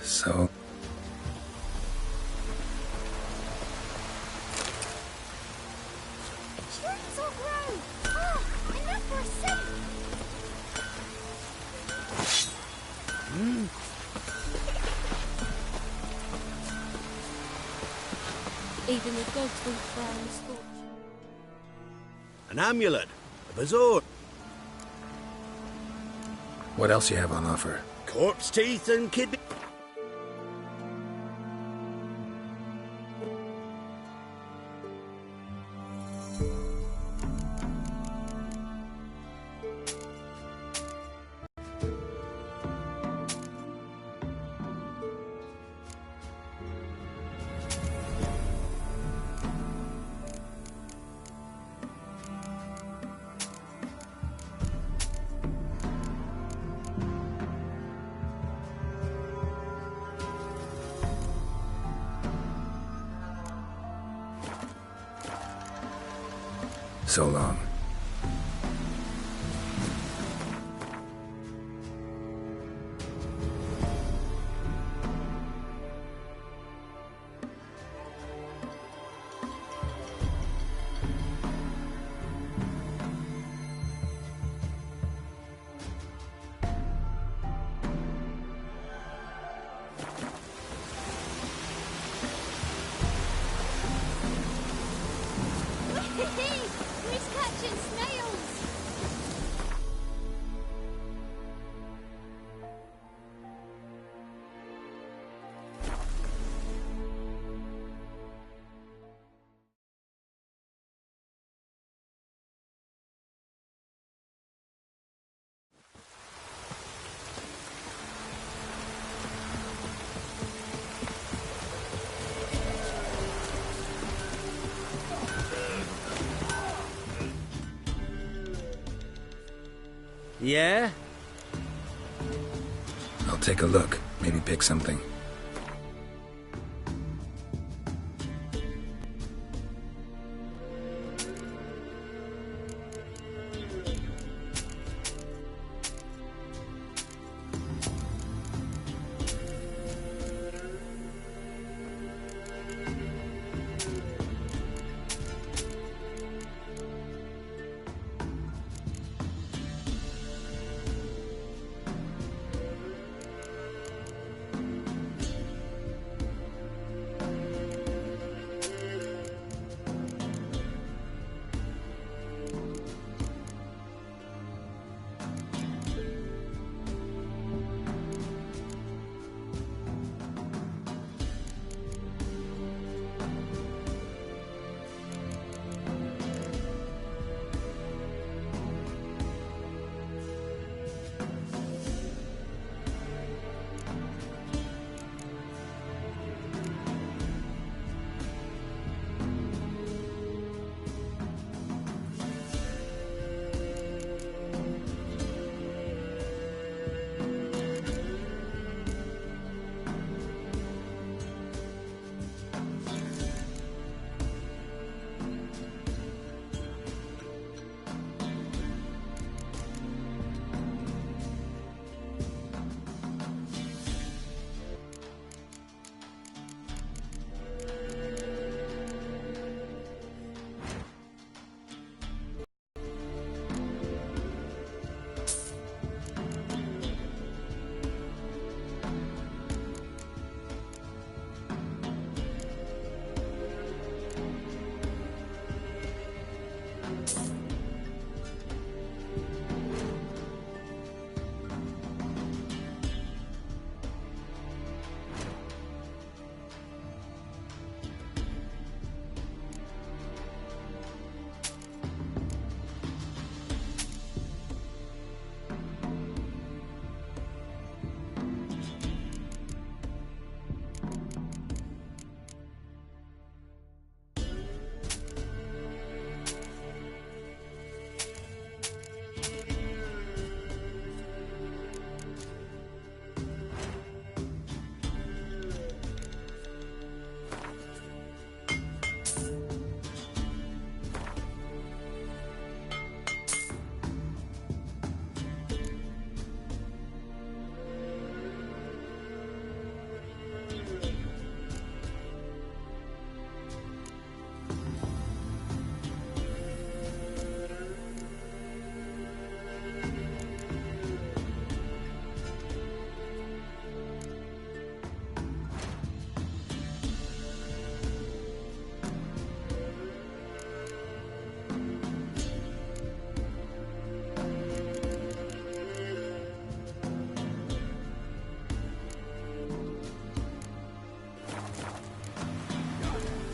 So... Trees will grow! Ah, enough for a seat! Even the gods won't frown scorch. An amulet. A bazaar. What else you have on offer? Corpse teeth and kidney. So long. Who's catching snails? Yeah? I'll take a look. Maybe pick something.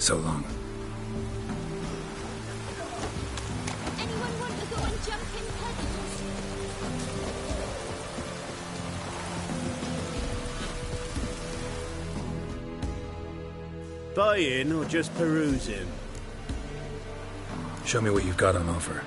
So long. Anyone want to go and jump in puddles? Buying or just perusing? Show me what you've got on offer.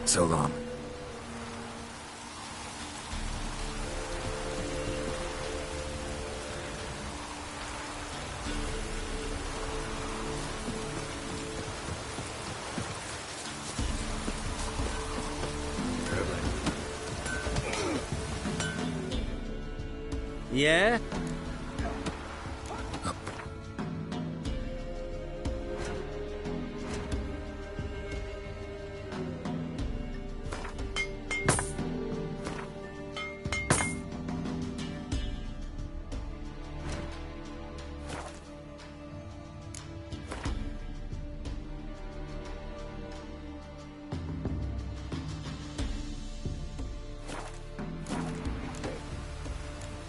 So long. Yeah?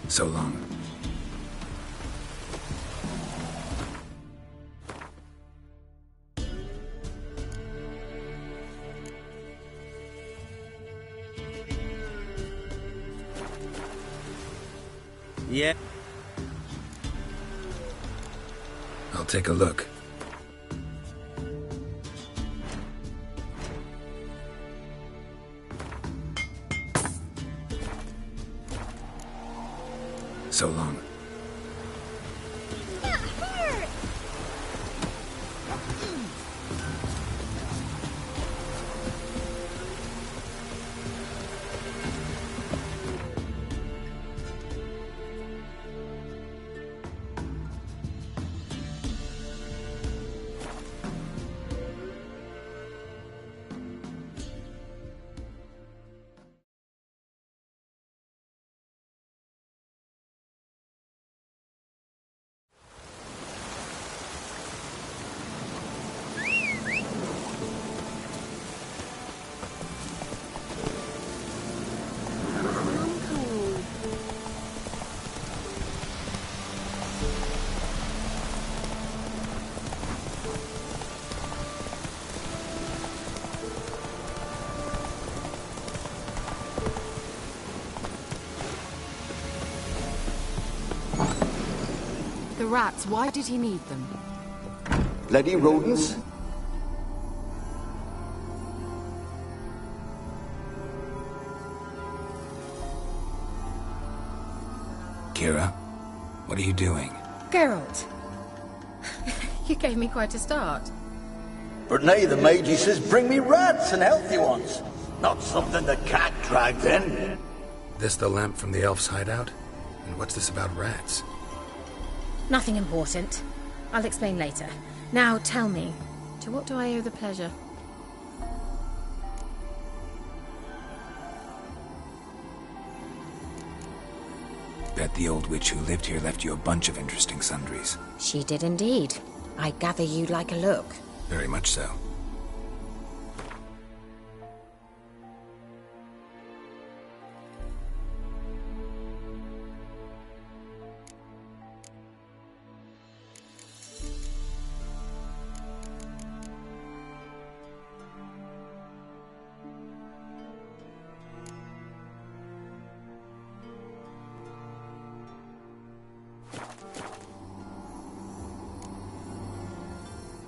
So long. Yeah? I'll take a look. So long. That hurt! The rats, why did he need them? Bloody rodents. Kira, what are you doing? Geralt! You gave me quite a start. But now the Magi says bring me rats and healthy ones. Not something the cat dragged in. This the lamp from the elf's hideout? And what's this about rats? Nothing important. I'll explain later. Now tell me, to what do I owe the pleasure? Bet the old witch who lived here left you a bunch of interesting sundries. She did indeed. I gather you'd like a look. Very much so.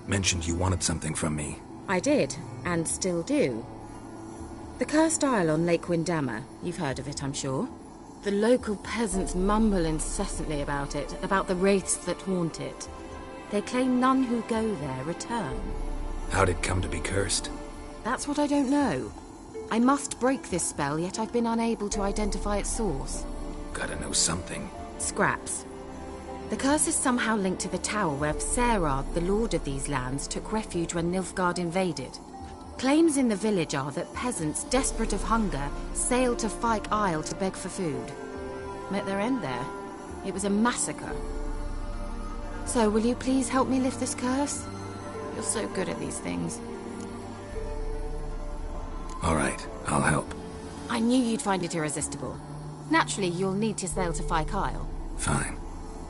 Mentioned you wanted something from me. I did, and still do. The cursed isle on Lake Windammer. You've heard of it, I'm sure. The local peasants mumble incessantly about it, about the wraiths that haunt it. They claim none who go there return. How'd it come to be cursed? That's what I don't know. I must break this spell, yet I've been unable to identify its source. Gotta know something. Scraps. The curse is somehow linked to the tower where Serad, the lord of these lands, took refuge when Nilfgaard invaded. Claims in the village are that peasants, desperate of hunger, sailed to Fyke Isle to beg for food. Met their end there. It was a massacre. So, will you please help me lift this curse? You're so good at these things. All right, I'll help. I knew you'd find it irresistible. Naturally, you'll need to sail to Fyke Isle. Fine.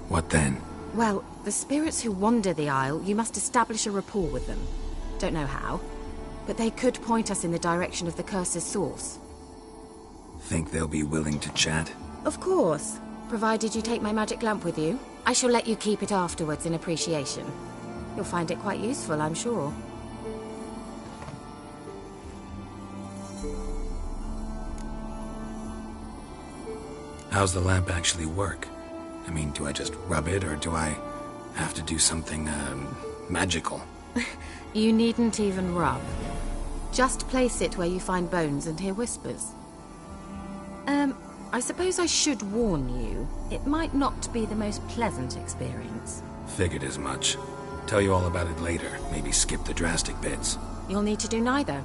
What then? Well, the spirits who wander the Isle, you must establish a rapport with them. Don't know how, but they could point us in the direction of the curse's source. Think they'll be willing to chat? Of course. Provided you take my magic lamp with you. I shall let you keep it afterwards in appreciation. You'll find it quite useful, I'm sure. How's the lamp actually work? I mean, do I just rub it, or do I have to do something, magical? You needn't even rub. Just place it where you find bones and hear whispers. I suppose I should warn you. It might not be the most pleasant experience. Figured as much. Tell you all about it later. Maybe skip the drastic bits. You'll need to do neither.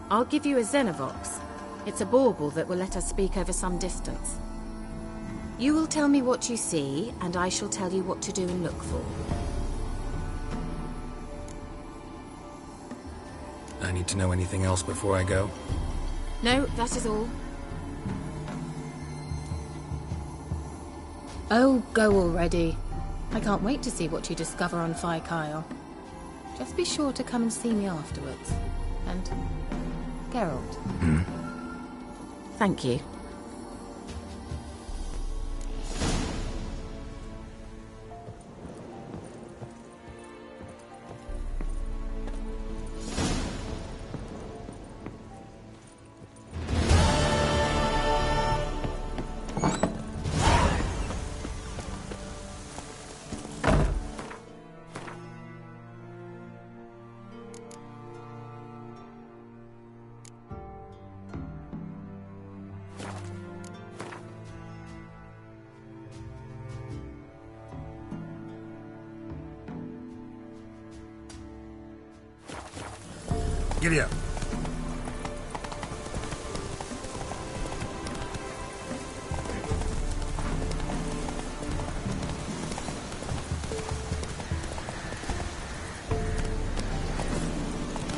I'll give you a Xenovox. It's a bauble that will let us speak over some distance. You will tell me what you see, and I shall tell you what to do and look for. I need to know anything else before I go? No, that is all. Oh, go already. I can't wait to see what you discover on Fyke Isle. Just be sure to come and see me afterwards. And Geralt. Thank you. Giddy up.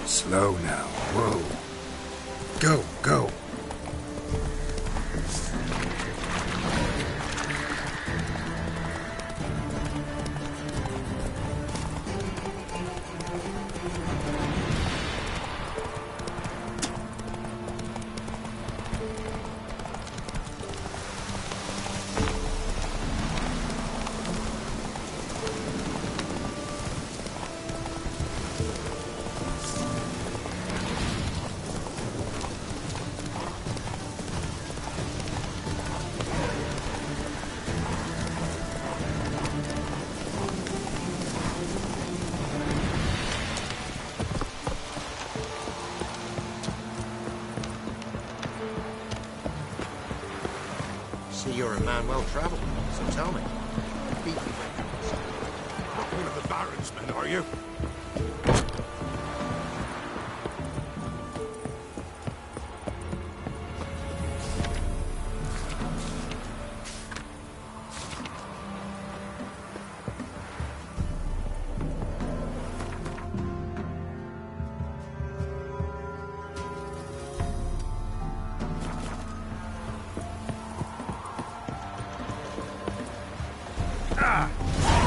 Slow now. Whoa. Go, go. You're a man well traveled, so tell me. Not one of the Baron's men, are you?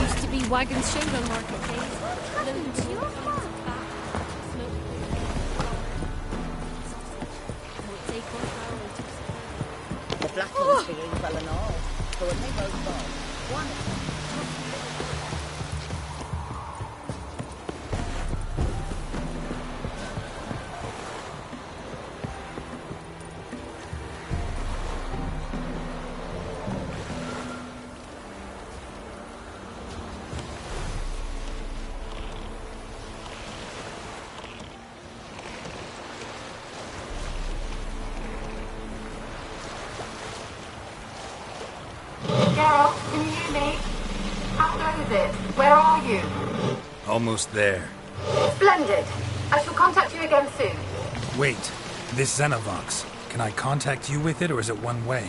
Used to be Wagon's Shingle Market days. The black one's being well and all. But when they both go, one Geralt, can you hear me? How goes it? Where are you? Almost there. Splendid. I shall contact you again soon. Wait, this Xenovox. Can I contact you with it, or is it one way?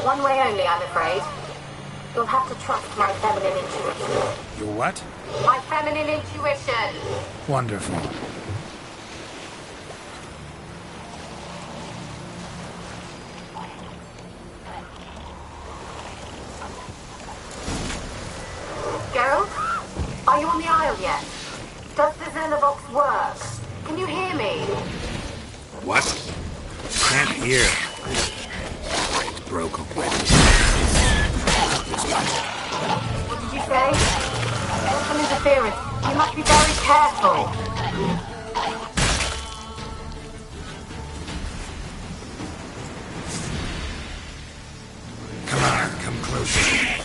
One way only, I'm afraid. You'll have to trust my feminine intuition. Your what? My feminine intuition. Wonderful. Geralt? Are you on the Isle yet? Does the Xenovox work? Can you hear me? What? Can't hear. It's broken. What did you say? There's some interference. You must be very careful. Come on, come closer.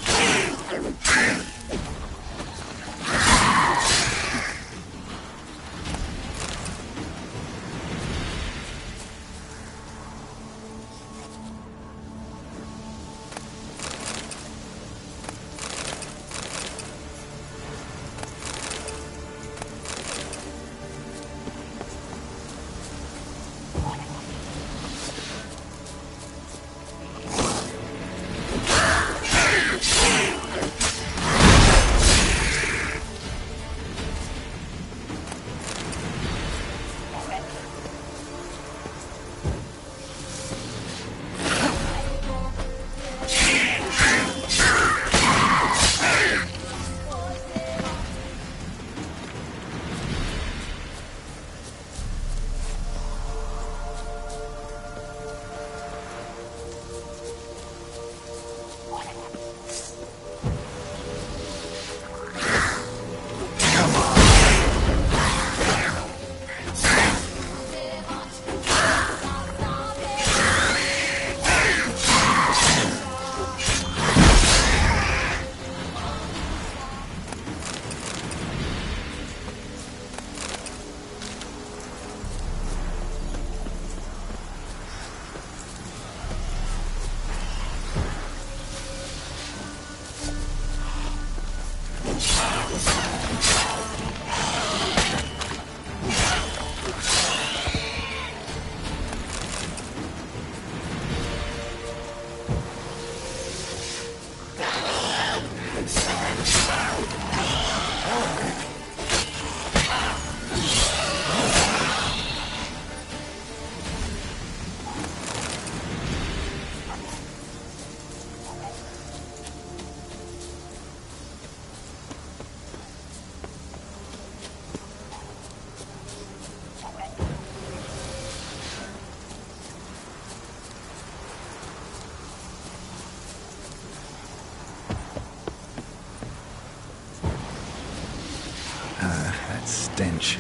That stench.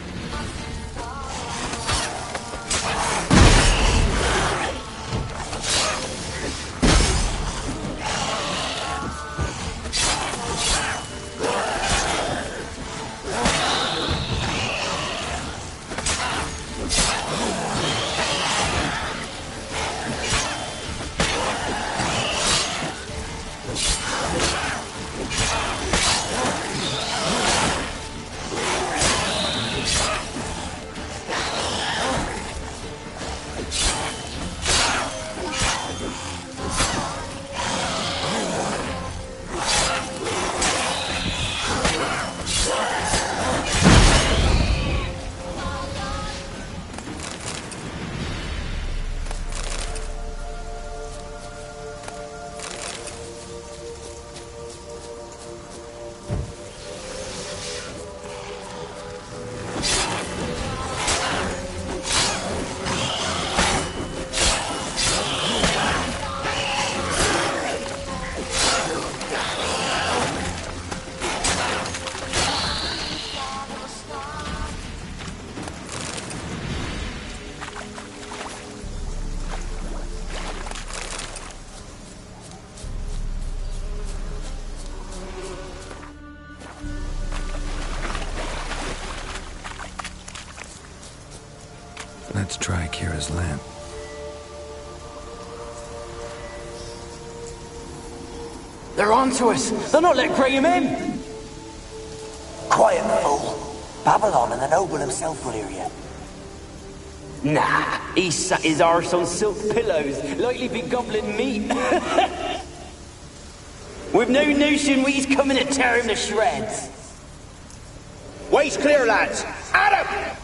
Let's try Kira's lamp. They're onto us! They're not letting Graham in! Quiet, fool. Babylon and the noble himself will hear you. Nah, he sat his arse on silk pillows, likely be gobbling meat. We've no notion he's coming to tear him to shreds. Way's clear, lads! Adam!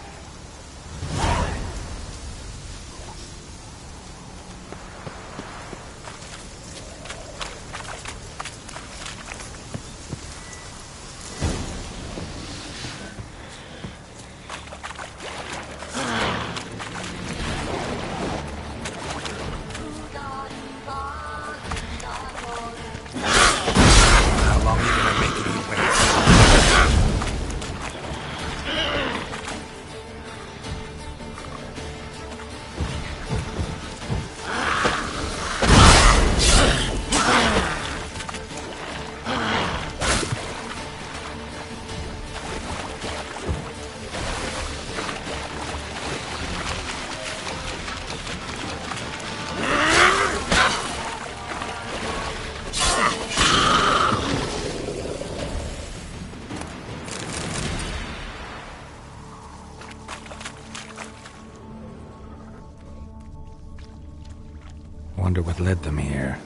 Wonder what led them here.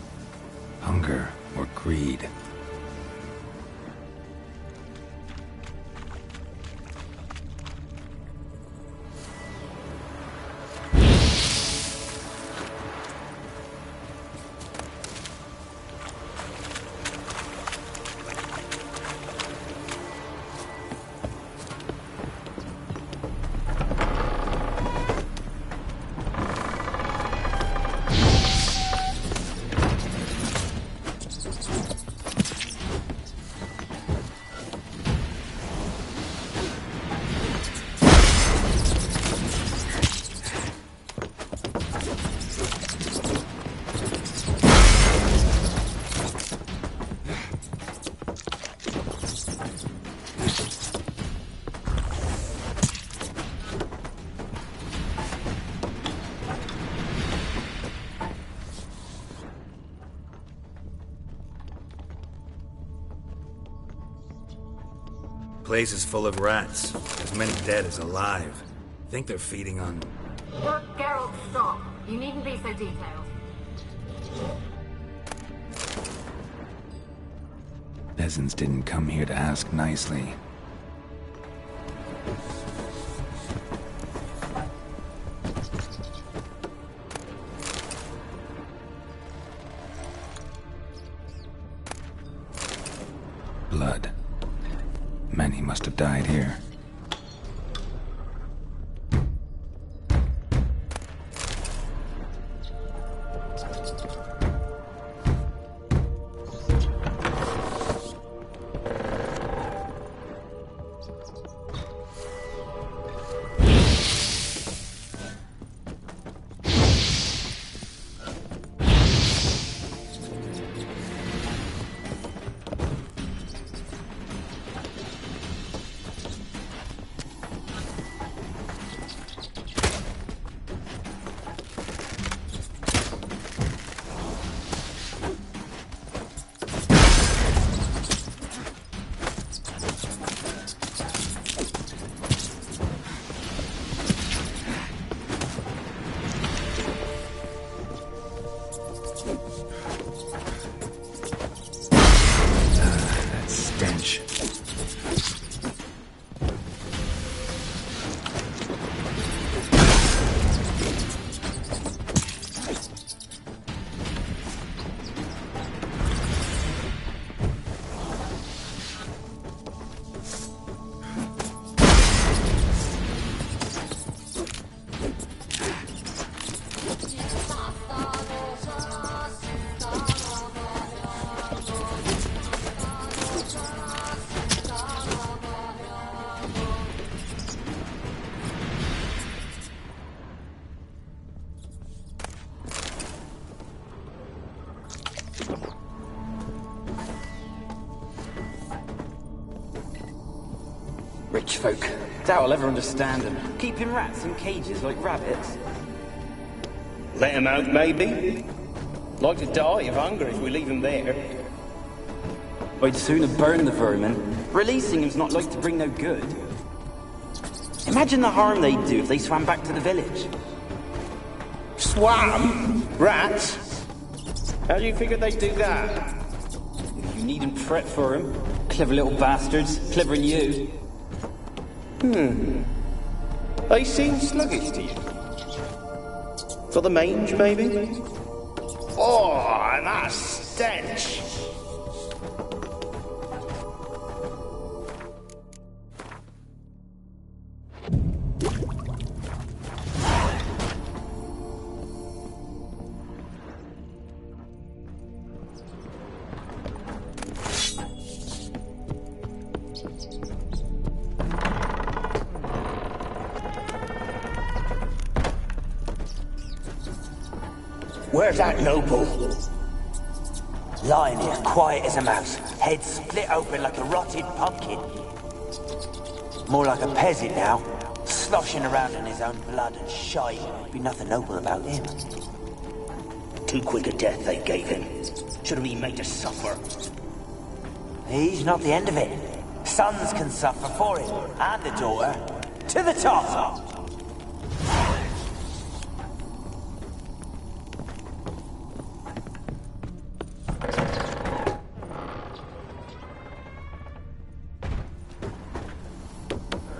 Hunger or greed? Place is full of rats. As many dead as alive. Think they're feeding on... Look, Geralt, stop. You needn't be so detailed. Peasants didn't come here to ask nicely. Blood. Many must have died here. Rich folk. Doubt I'll ever understand them. Keeping rats in cages like rabbits. Let them out, maybe. Like to die of hunger if we leave them there. I'd sooner burn the vermin. Releasing him's not like to bring no good. Imagine the harm they'd do if they swam back to the village. Swam? Rats? How do you figure they'd do that? You needn't fret for him. Clever little bastards. Clever than you. They seem sluggish to you. For the mange, maybe? Oh, that stench! Where's that noble? Lying here, quiet as a mouse, head split open like a rotted pumpkin. More like a peasant now, sloshing around in his own blood and shite. Be nothing noble about him. Too quick a death they gave him. Should have been made to suffer. He's not the end of it. Sons can suffer for him, and the daughter. To the top!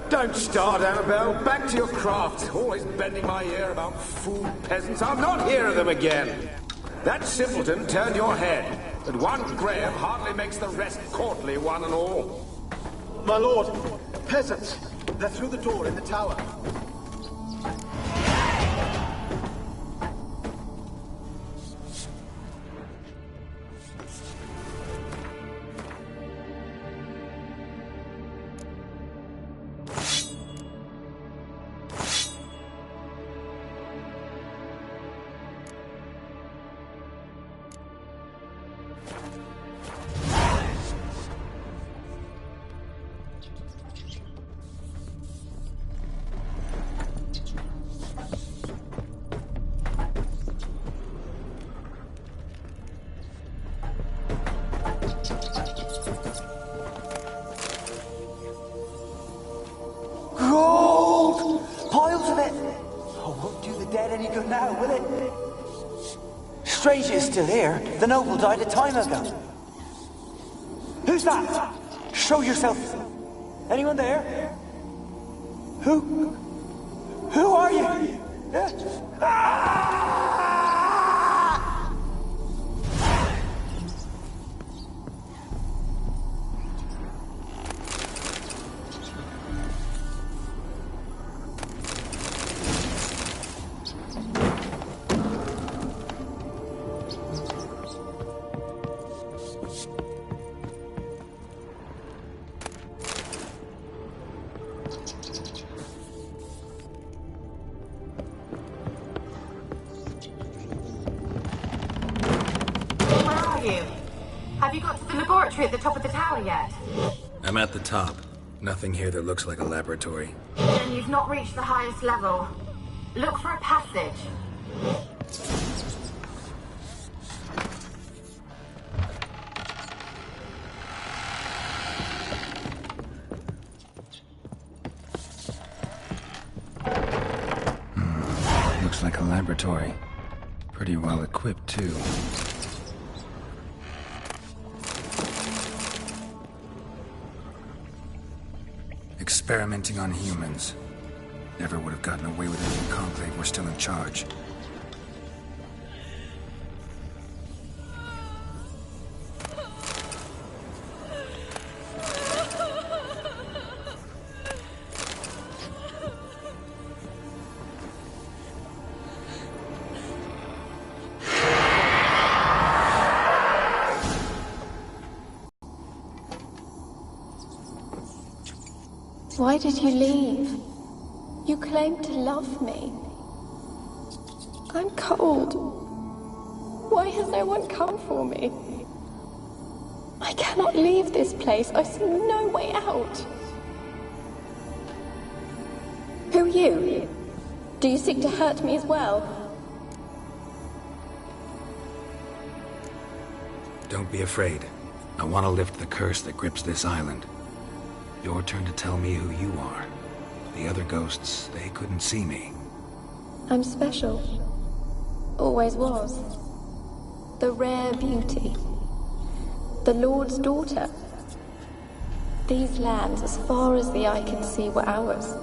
Don't start, Annabelle. Back to your craft. Always bending my ear about fool peasants. I'll not hear of them again. That simpleton turned your head, but one Graham hardly makes the rest courtly, one and all. My lord, peasants. They're through the door in the tower. Stranger's still here. The noble died a time ago. Who's that? Show yourself. Anyone there? Who are you? Have you got to the laboratory at the top of the tower yet? I'm at the top. Nothing here that looks like a laboratory. Then you've not reached the highest level. Look for a passage. Looks like a laboratory. Pretty well equipped, too. Experimenting on humans. Never would have gotten away with it if the Conclave were still in charge. Why did you leave? You claimed to love me. I'm cold. Why has no one come for me? I cannot leave this place. I see no way out. Who are you? Do you seek to hurt me as well? Don't be afraid. I want to lift the curse that grips this island. Your turn to tell me who you are. The other ghosts, they couldn't see me. I'm special. Always was. The rare beauty. The Lord's daughter. These lands, as far as the eye can see, were ours.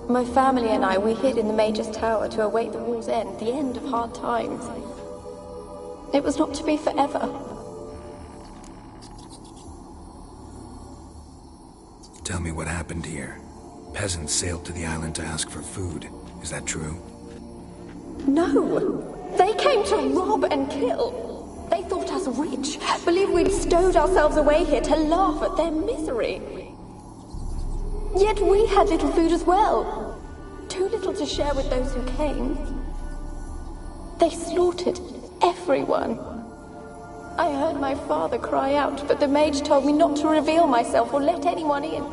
My family and I, we hid in the Major's Tower to await the war's end, the end of hard times. It was not to be forever. Tell me what happened here. Peasants sailed to the island to ask for food. Is that true? No! They came to rob and kill. They thought us rich, believed we'd stowed ourselves away here to laugh at their misery. Yet we had little food as well. Too little to share with those who came. They slaughtered everyone. I heard my father cry out, but the mage told me not to reveal myself or let anyone in.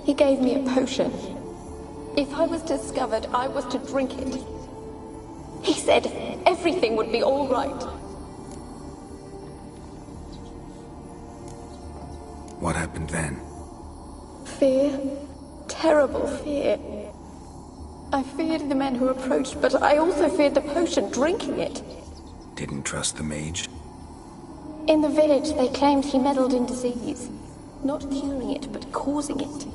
He gave me a potion. If I was discovered, I was to drink it. He said everything would be all right. What happened then? Fear. Terrible fear. I feared the men who approached, but I also feared the potion, drinking it. Didn't trust the mage? In the village, they claimed he meddled in disease. Not curing it, but causing it.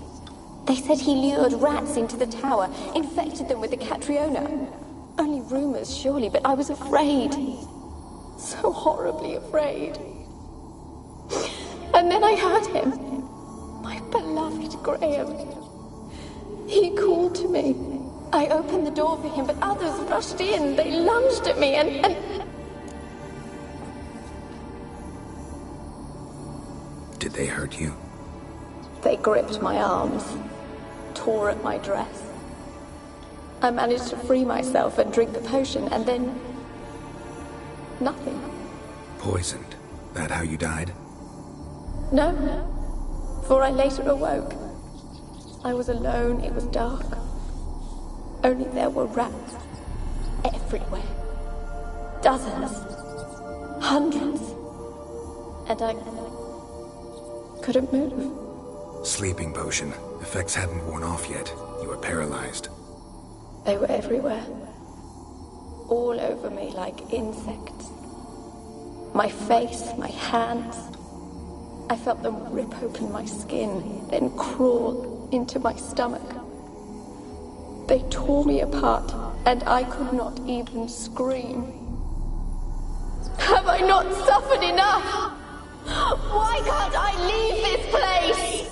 They said he lured rats into the tower, infected them with the Catriona. Only rumors, surely, but I was afraid. So horribly afraid. And then I heard him. My beloved Graham. He called to me. I opened the door for him, but others rushed in. They lunged at me and... Did they hurt you? They gripped my arms, tore at my dress. I managed to free myself and drink the potion, and then... nothing. Poisoned? That how you died? No, for I later awoke. I was alone, it was dark. Only there were rats. Everywhere. Dozens. Hundreds. And I... couldn't move. Sleeping potion. Effects hadn't worn off yet. You were paralyzed. They were everywhere. All over me like insects. My face, my hands. I felt them rip open my skin, then crawl into my stomach. They tore me apart, and I could not even scream. Have I not suffered enough? Why can't I leave this place?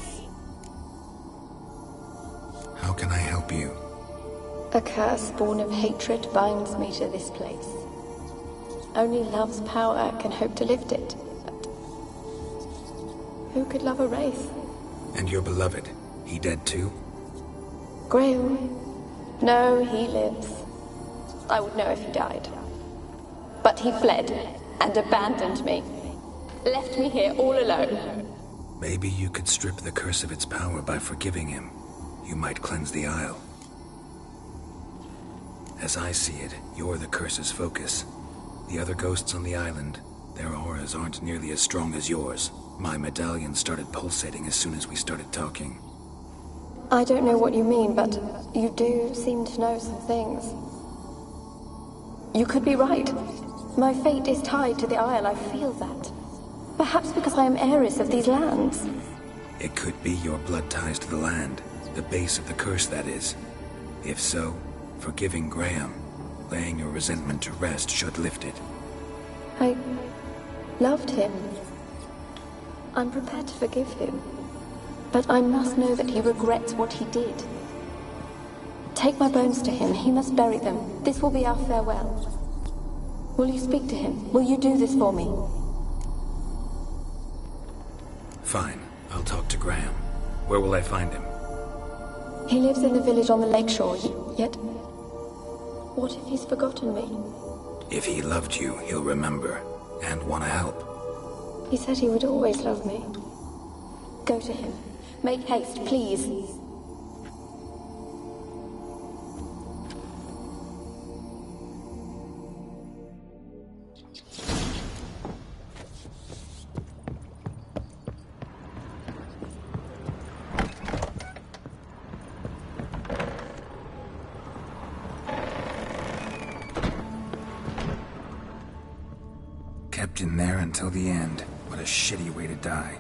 How can I help you? A curse born of hatred binds me to this place. Only love's power can hope to lift it. But who could love a wraith? And your beloved, he dead too? Graham? No, he lives. I would know if he died. But he fled and abandoned me. Left me here all alone. Maybe you could strip the curse of its power by forgiving him. You might cleanse the Isle. As I see it, you're the curse's focus. The other ghosts on the island, their auras aren't nearly as strong as yours. My medallion started pulsating as soon as we started talking. I don't know what you mean, but you do seem to know some things. You could be right. My fate is tied to the Isle, I feel that. Perhaps because I am heiress of these lands. It could be your blood ties to the land. The base of the curse, that is. If so, forgiving Graham, laying your resentment to rest should lift it. I loved him. I'm prepared to forgive him. But I must know that he regrets what he did. Take my bones to him. He must bury them. This will be our farewell. Will you speak to him? Will you do this for me? Fine. I'll talk to Graham. Where will I find him? He lives in the village on the lakeshore, yet... what if he's forgotten me? If he loved you, he'll remember, and want to help. He said he would always love me. Go to him. Make haste, please. Trapped in there until the end. What a shitty way to die.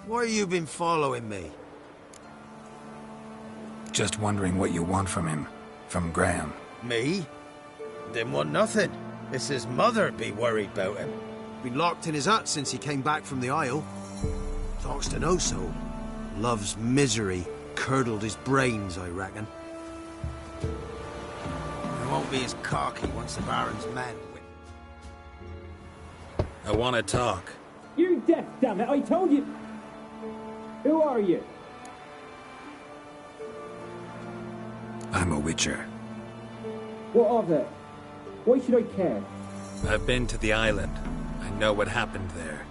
Why you been following me? Just wondering what you want from him. From Graham. Me? Didn't want nothing. It's his mother be worried about him. Been locked in his hut since he came back from the Isle. Talks to no soul. Love's misery curdled his brains, I reckon. He won't be as cocky once the Baron's men win. I want to talk. You're deaf, damn it! I told you. Who are you? I'm a witcher. What of it? Why should I care? I've been to the island. I know what happened there.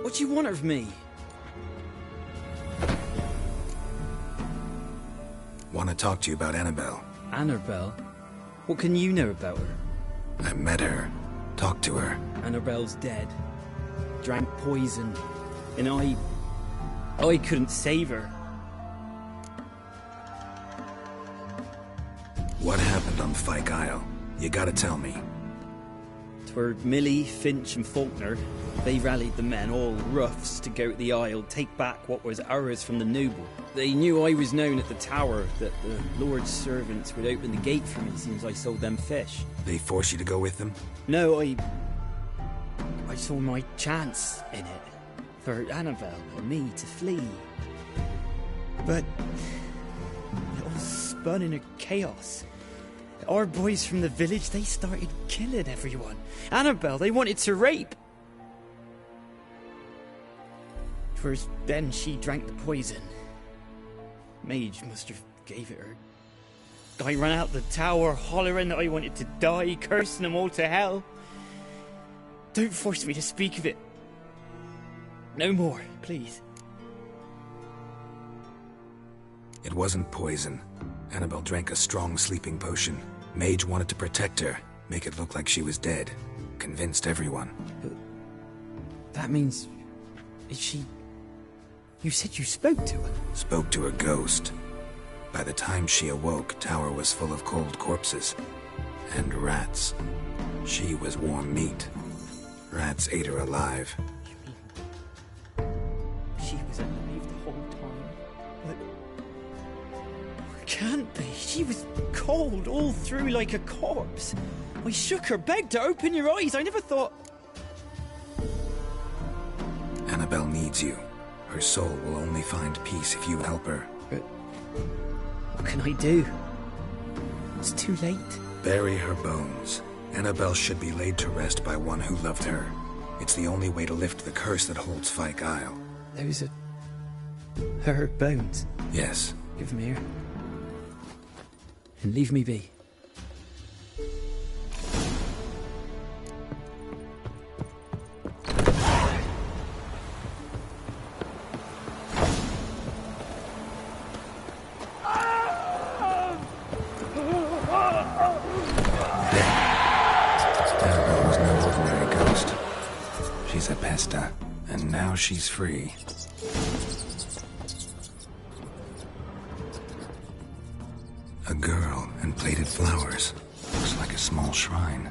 What do you want of me? Want to talk to you about Annabelle. Annabelle? What can you know about her? I met her. Talked to her. Annabelle's dead. Drank poison. And I couldn't save her. What happened on Fyke Isle? You gotta tell me. 'Twere Millie, Finch and Faulkner. They rallied the men, all roughs, to go to the Isle, take back what was ours from the noble. They knew I was known at the tower, that the Lord's servants would open the gate for me as soon as I sold them fish. They forced you to go with them? No, I saw my chance in it. For Annabelle and me to flee. But it all spun in a chaos. Our boys from the village, they started killing everyone. Annabelle, they wanted to rape. First, then she drank the poison. Mage must have gave it her. I ran out the tower, hollering that I wanted to die, cursing them all to hell. Don't force me to speak of it. No more, please. It wasn't poison. Annabelle drank a strong sleeping potion. Mage wanted to protect her, make it look like she was dead. Convinced everyone. But that means... is she... You said you spoke to her? Spoke to her ghost. By the time she awoke, Tower was full of cold corpses. And rats. She was warm meat. Rats ate her alive. She was alive the whole time, but... Can't be. She was cold all through like a corpse. I shook her, begged her, open your eyes. I never thought... Annabelle needs you. Her soul will only find peace if you help her. But what can I do? It's too late. Bury her bones. Annabelle should be laid to rest by one who loved her. It's the only way to lift the curse that holds Fyke Isle. Those are... her bones? Yes. Give them here. And leave me be. And now she's free. A girl and plated flowers. Looks like a small shrine.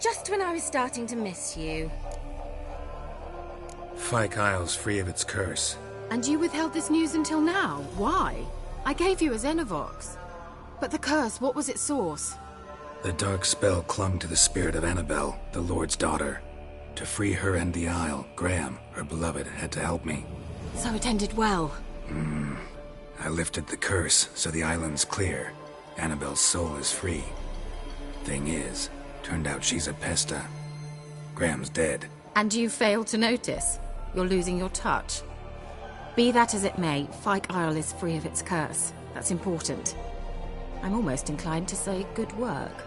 Just when I was starting to miss you. Fyke Isle's free of its curse. And you withheld this news until now? Why? I gave you a Xenovox. But the curse, what was its source? The dark spell clung to the spirit of Annabelle, the Lord's daughter. To free her and the Isle, Graham, her beloved, had to help me. So it ended well. I lifted the curse, so the island's clear. Annabelle's soul is free. Thing is, turned out she's a pesta. Graham's dead. And you failed to notice. You're losing your touch. Be that as it may, Fyke Isle is free of its curse. That's important. I'm almost inclined to say good work.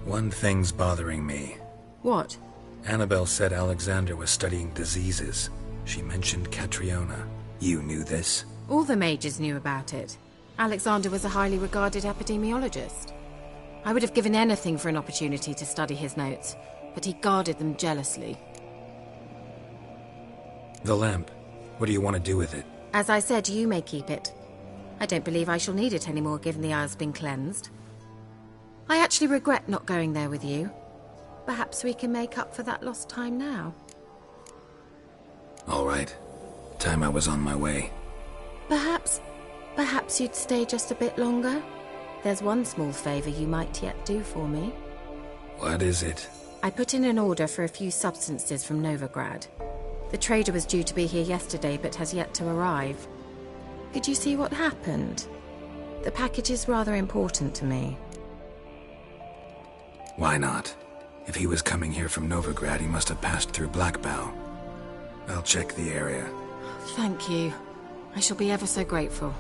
One thing's bothering me. What? Annabelle said Alexander was studying diseases. She mentioned Catriona. You knew this? All the mages knew about it. Alexander was a highly regarded epidemiologist. I would have given anything for an opportunity to study his notes, but he guarded them jealously. The lamp. What do you want to do with it? As I said, you may keep it. I don't believe I shall need it anymore, given the Isle's been cleansed. I actually regret not going there with you. Perhaps we can make up for that lost time now. All right. Time I was on my way. Perhaps you'd stay just a bit longer? There's one small favor you might yet do for me. What is it? I put in an order for a few substances from Novigrad. The trader was due to be here yesterday, but has yet to arrive. Could you see what happened? The package is rather important to me. Why not? If he was coming here from Novigrad, he must have passed through Blackbow. I'll check the area. Thank you. I shall be ever so grateful.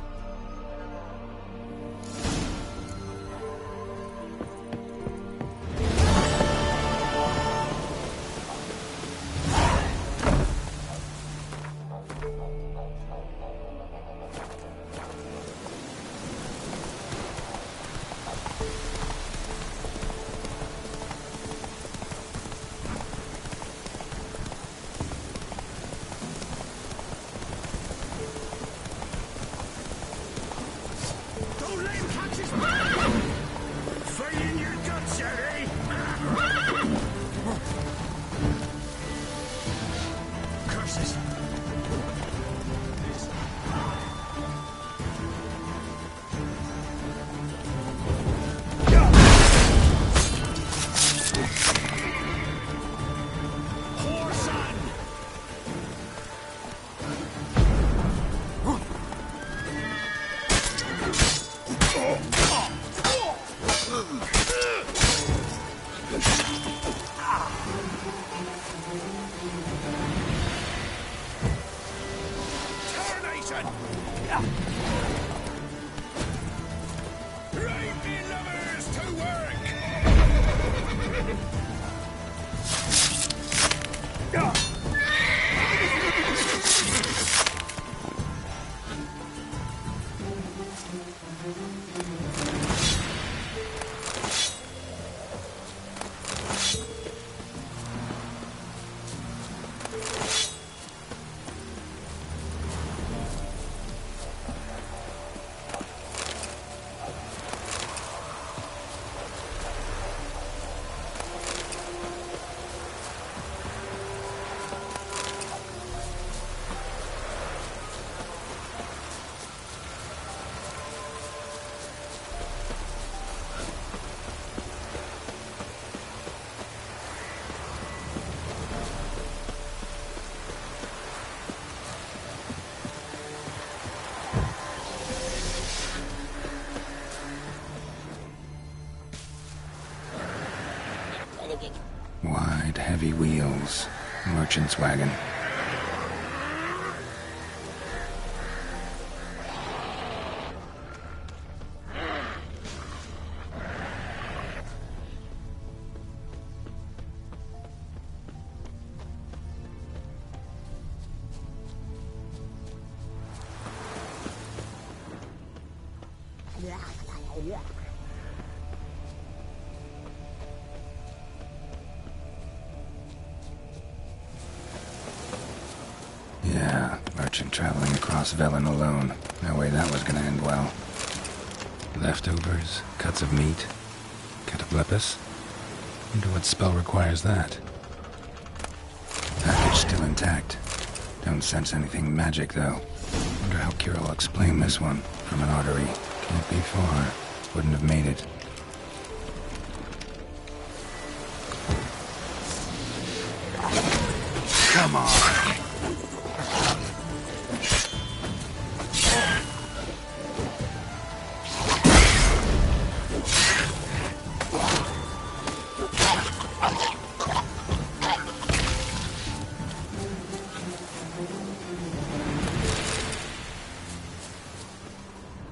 Wide, heavy wheels. Merchant's wagon. Yeah, merchant traveling across Velen alone. No way that was gonna end well. Leftovers, cuts of meat, cataplepis. Wonder what spell requires that. Package still intact. Don't sense anything magic, though. Wonder how Kira will explain this one. From an artery. Can't be far. Wouldn't have made it. Come on.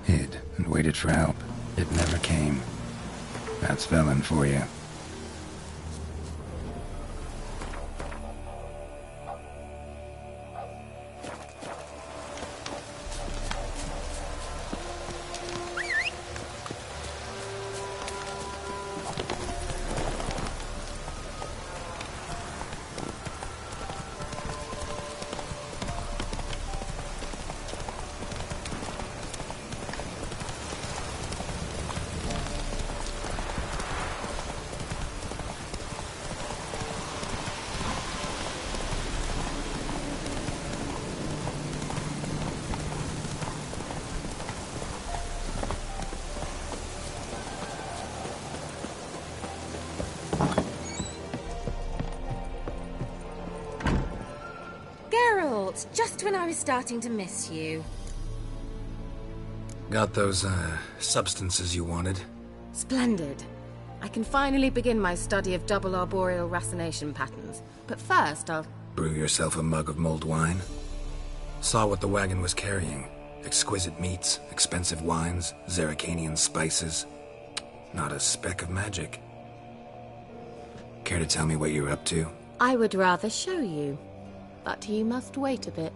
Hid and waited for help. It never came. That's Velen for you. Just when I was starting to miss you. Got those, substances you wanted? Splendid. I can finally begin my study of double arboreal racination patterns. But first, I'll... Brew yourself a mug of mulled wine? Saw what the wagon was carrying. Exquisite meats, expensive wines, Zeracanian spices. Not a speck of magic. Care to tell me what you're up to? I would rather show you. But you must wait a bit.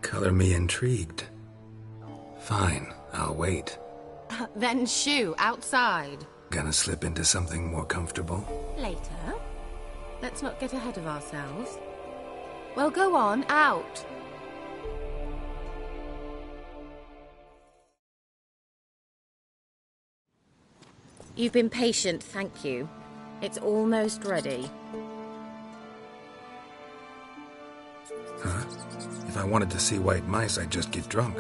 Color me intrigued. Fine, I'll wait. Then shoo, outside. Gonna slip into something more comfortable? Later. Let's not get ahead of ourselves. Well, go on, out. You've been patient, thank you. It's almost ready. Huh? If I wanted to see white mice, I'd just get drunk.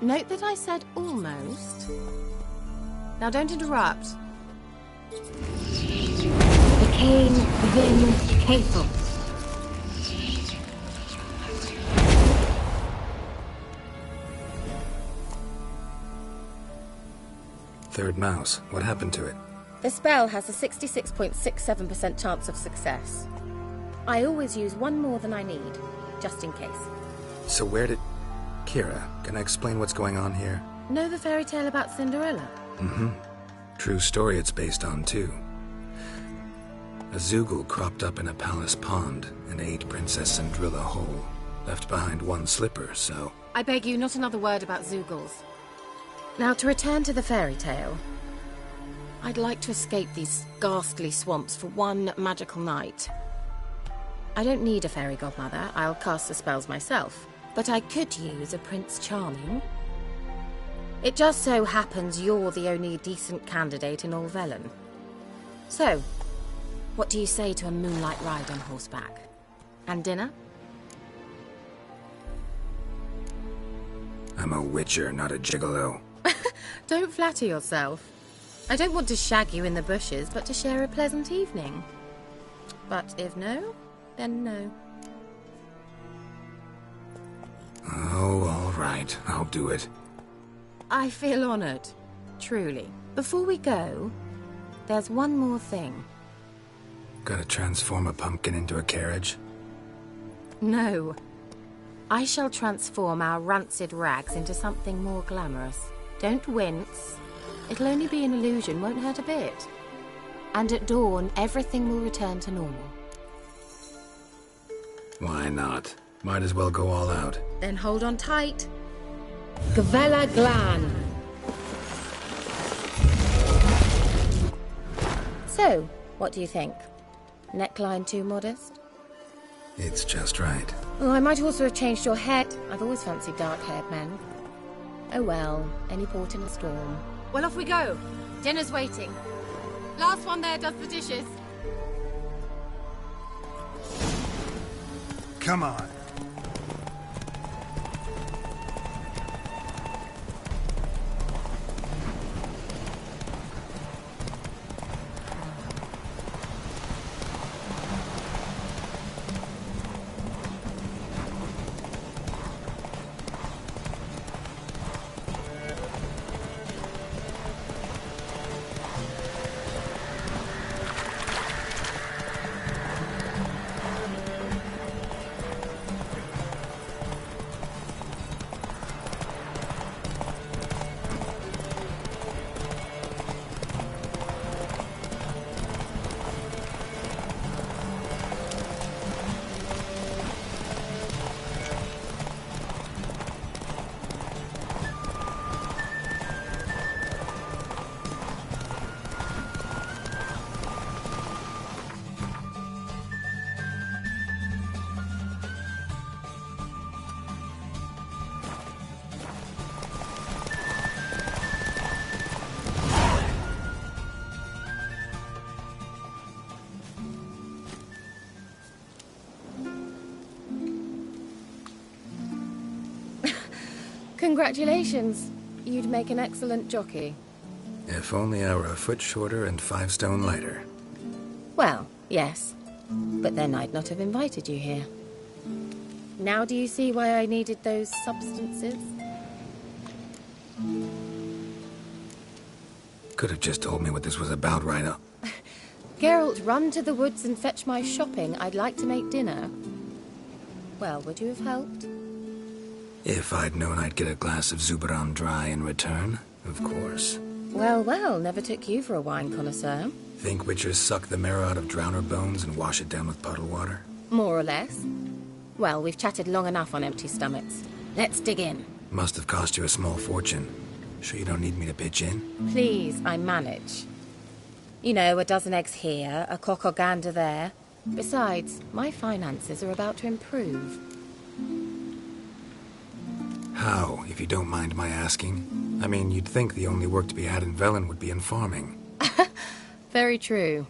Note that I said almost. Now don't interrupt. Became then capable. Third mouse. What happened to it? The spell has a 66.67% chance of success. I always use one more than I need, just in case. So where did... Kira, can I explain what's going on here? Know the fairy tale about Cinderella? Mm-hmm. True story it's based on, too. A Zoogle cropped up in a palace pond and ate Princess Cinderella whole. Left behind one slipper, so... I beg you, not another word about Zoogles. Now, to return to the fairy tale. I'd like to escape these ghastly swamps for one magical night. I don't need a fairy godmother, I'll cast the spells myself. But I could use a Prince Charming. It just so happens you're the only decent candidate in all Velen. So, what do you say to a moonlight ride on horseback? And dinner? I'm a witcher, not a gigolo. Don't flatter yourself. I don't want to shag you in the bushes, but to share a pleasant evening. But if no, then no. Oh, all right. I'll do it. I feel honored. Truly. Before we go, There's one more thing. Gotta transform a pumpkin into a carriage? No. I shall transform our rancid rags into something more glamorous. Don't wince. It'll only be an illusion, won't hurt a bit. And at dawn, everything will return to normal. Why not? Might as well go all out. Then hold on tight. Gvela Glan. So, what do you think? Neckline too modest? It's just right. Oh, I might also have changed your head. I've always fancied dark-haired men. Oh well, any port in a storm. Well, off we go. Dinner's waiting. Last one there does the dishes. Come on. Congratulations. You'd make an excellent jockey. If only I were a foot shorter and 5 stone lighter. Well, yes. But then I'd not have invited you here. Now do you see why I needed those substances? Could have just told me what this was about right up. Geralt, run to the woods and fetch my shopping. I'd like to make dinner. Well, would you have helped? If I'd known I'd get a glass of Zubaram dry in return, of course. Well, well, never took you for a wine connoisseur. Think witchers suck the marrow out of drowner bones and wash it down with puddle water? More or less. Well, we've chatted long enough on empty stomachs. Let's dig in. Must have cost you a small fortune. Sure you don't need me to pitch in? Please, I manage. You know, a dozen eggs here, a cock or gander there. Besides, my finances are about to improve. How, if you don't mind my asking? I mean, you'd think the only work to be had in Velen would be in farming. Very true.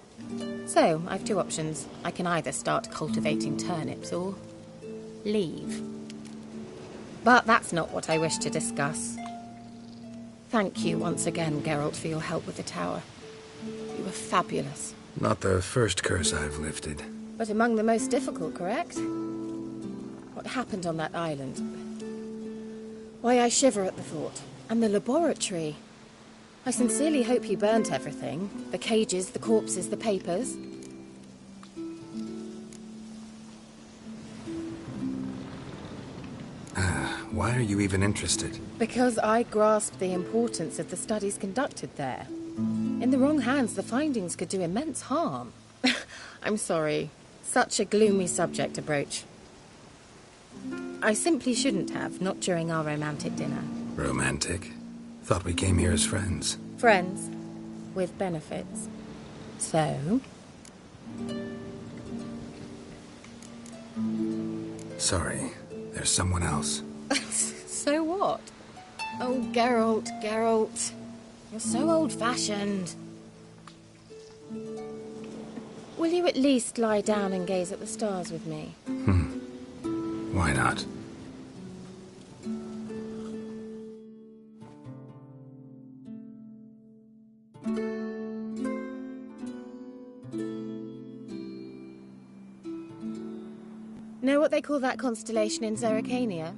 So, I've 2 options. I can either start cultivating turnips or leave. But that's not what I wish to discuss. Thank you once again, Geralt, for your help with the tower. You were fabulous. Not the first curse I've lifted. But among the most difficult, correct? What happened on that island? Why, I shiver at the thought. And the laboratory. I sincerely hope you burnt everything. The cages, the corpses, the papers. Why are you even interested? Because I grasp the importance of the studies conducted there. In the wrong hands, the findings could do immense harm. I'm sorry. Such a gloomy subject to broach. I simply shouldn't have, not during our romantic dinner. Romantic? Thought we came here as friends. Friends. With benefits. So? Sorry. There's someone else. So what? Oh, Geralt, Geralt. You're so old-fashioned. Will you at least lie down and gaze at the stars with me? Why not? Know what they call that constellation in Zerrikania?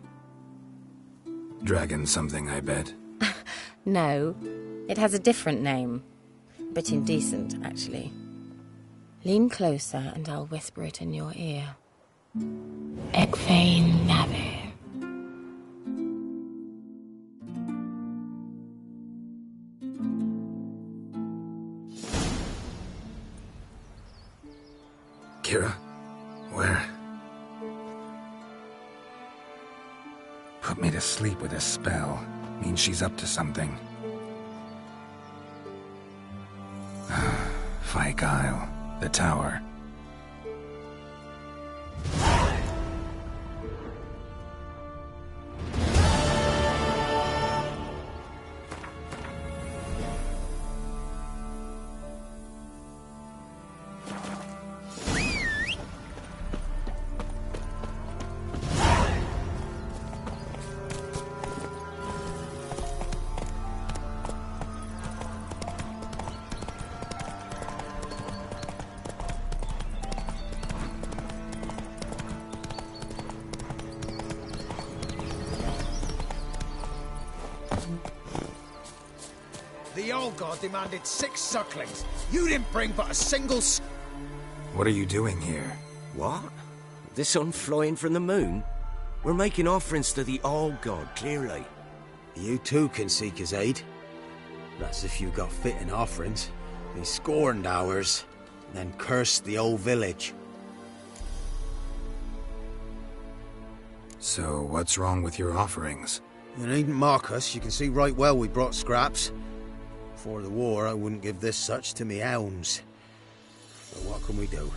Dragon something, I bet. No, it has a different name. Bit indecent, actually. Lean closer and I'll whisper it in your ear. Ekvain Nave. Kira? Where? Put me to sleep with a spell. Means she's up to something. Fyke Isle. The tower. The old god demanded 6 sucklings. You didn't bring but a single What are you doing here? What? The sun flying from the moon? We're making offerings to the old god, clearly. You too can seek his aid. That's if you got fitting offerings. They scorned ours, then cursed the old village. So, what's wrong with your offerings? You needn't mock us. You can see right well we brought scraps. Before the war, I wouldn't give this such to me hounds. But what can we do?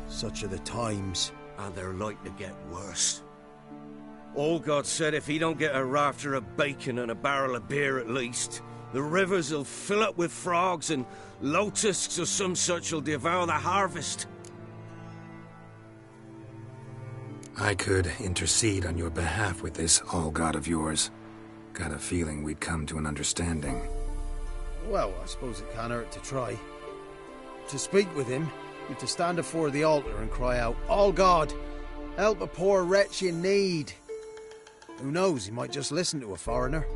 Such are the times. And they're like to get worse. Old God said if he don't get a rafter of bacon and a barrel of beer at least, the rivers will fill up with frogs and locusts or some such will devour the harvest. I could intercede on your behalf with this all-god of yours. Got a feeling we'd come to an understanding. Well, I suppose it can't hurt to try. To speak with him, you've to stand before the altar and cry out, "All God, help a poor wretch in need." Who knows, he might just listen to a foreigner.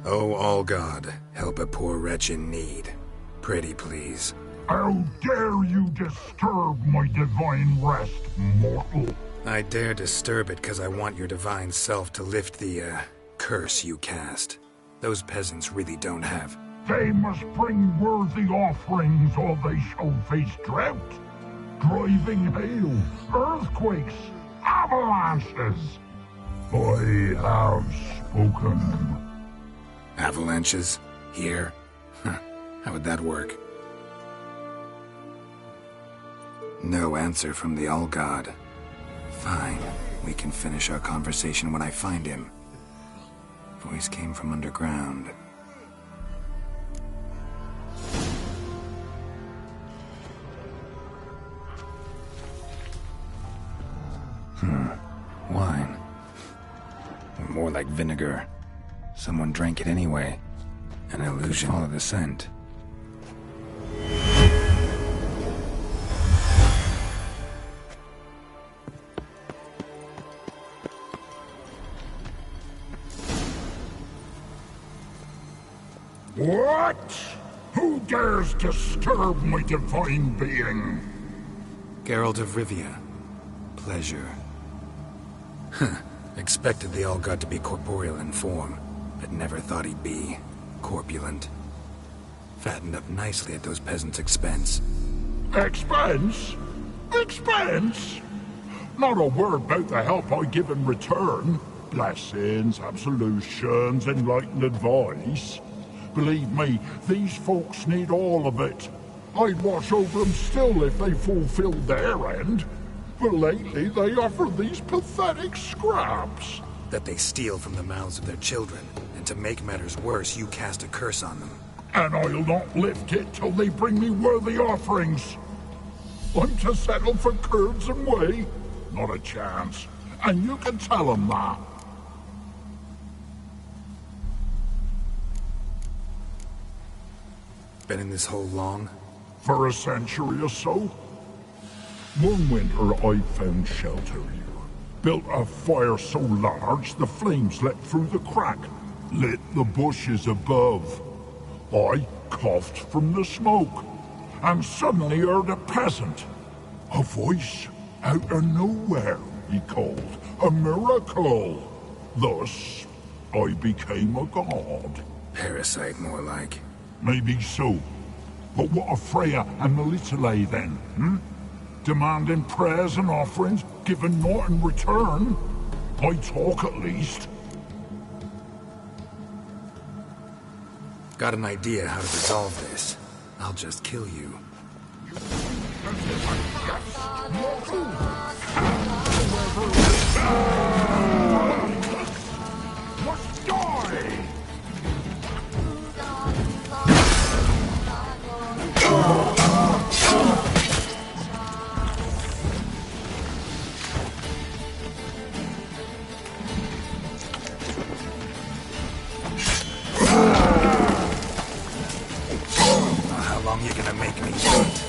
Oh, all God, help a poor wretch in need. Pretty please. How dare you disturb my divine rest, mortal? I dare disturb it because I want your divine self to lift the, curse you cast. Those peasants really don't have. They must bring worthy offerings or they shall face drought, driving hail, earthquakes, avalanches. I have spoken. Avalanches? Here? Huh. How would that work? No answer from the All-God. Fine. We can finish our conversation when I find him. Voice came from underground. Wine. Or more like vinegar. Someone drank it anyway. An illusion. Follow the scent. What? Who dares disturb my divine being? Geralt of Rivia. Pleasure. Expected the All-God to be corporeal in form, but never thought he'd be corpulent. Fattened up nicely at those peasants' expense. Expense? Expense? Not a word about the help I give in return. Blessings, absolutions, enlightened advice. Believe me, these folks need all of it. I'd watch over them still if they fulfilled their end. But lately they offer these pathetic scraps. That they steal from the mouths of their children, and to make matters worse, you cast a curse on them. and I'll not lift it till they bring me worthy offerings. I'm to settle for curds and whey? Not a chance. And you can tell them that. Been in this hole long? For a century or so. One winter I found shelter here. Built a fire so large the flames leapt through the crack, lit the bushes above. I coughed from the smoke, and suddenly heard a peasant. A voice out of nowhere, he called. A miracle. Thus, I became a god. Parasite, more like. Maybe so. But what of Freya and Melitele then, Demanding prayers and offerings, giving naught in return? I talk at least. Got an idea how to resolve this. I'll just kill you. Must die! How long you gonna make me wait?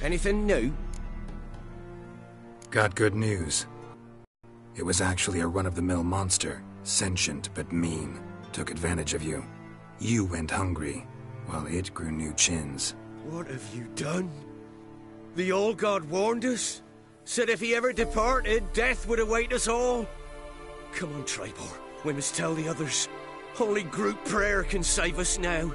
Anything new? Got good news. It was actually a run-of-the-mill monster, sentient but mean. Took advantage of you. You went hungry, while it grew new chins. What have you done? The old god warned us. Said if he ever departed, death would await us all. Come on, Tribor. We must tell the others. Holy group prayer can save us now.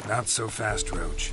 Not so fast, Roach.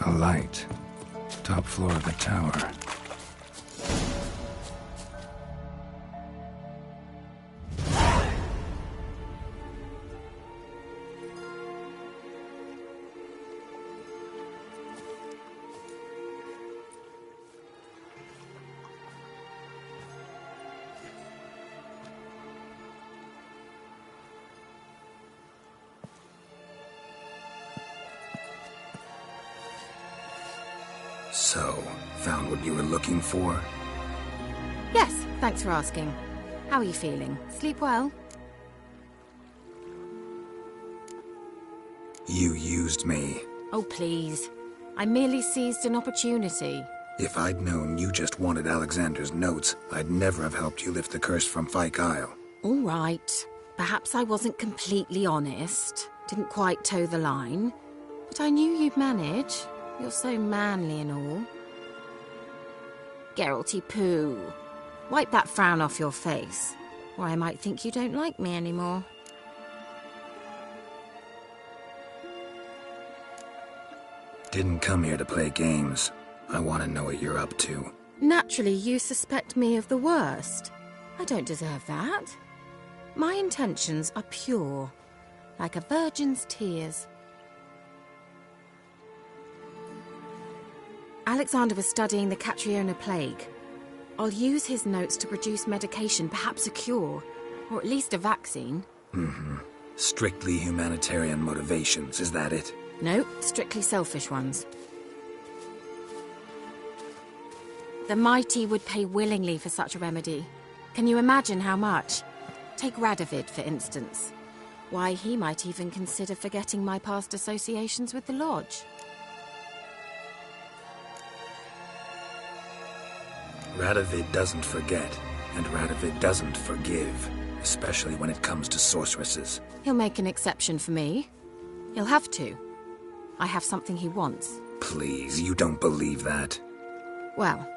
A light. Top floor of the tower. So, found what you were looking for? Yes, thanks for asking. How are you feeling? Sleep well? You used me. Oh, please. I merely seized an opportunity. If I'd known you just wanted Alexander's notes, I'd never have helped you lift the curse from Fyke Isle. All right. Perhaps I wasn't completely honest. Didn't quite toe the line. But I knew you'd manage. You're so manly and all. Geralty poo. Wipe that frown off your face, or I might think you don't like me anymore. Didn't come here to play games. I want to know what you're up to. Naturally, you suspect me of the worst. I don't deserve that. My intentions are pure, like a virgin's tears. Alexander was studying the Catriona plague. I'll use his notes to produce medication, perhaps a cure, or at least a vaccine. Mm-hmm. Strictly humanitarian motivations, is that it? No, strictly selfish ones. The mighty would pay willingly for such a remedy. Can you imagine how much? Take Radovid, for instance. Why, he might even consider forgetting my past associations with the Lodge. Radovid doesn't forget, and Radovid doesn't forgive, especially when it comes to sorceresses. He'll make an exception for me. He'll have to. I have something he wants. Please, you don't believe that. Well,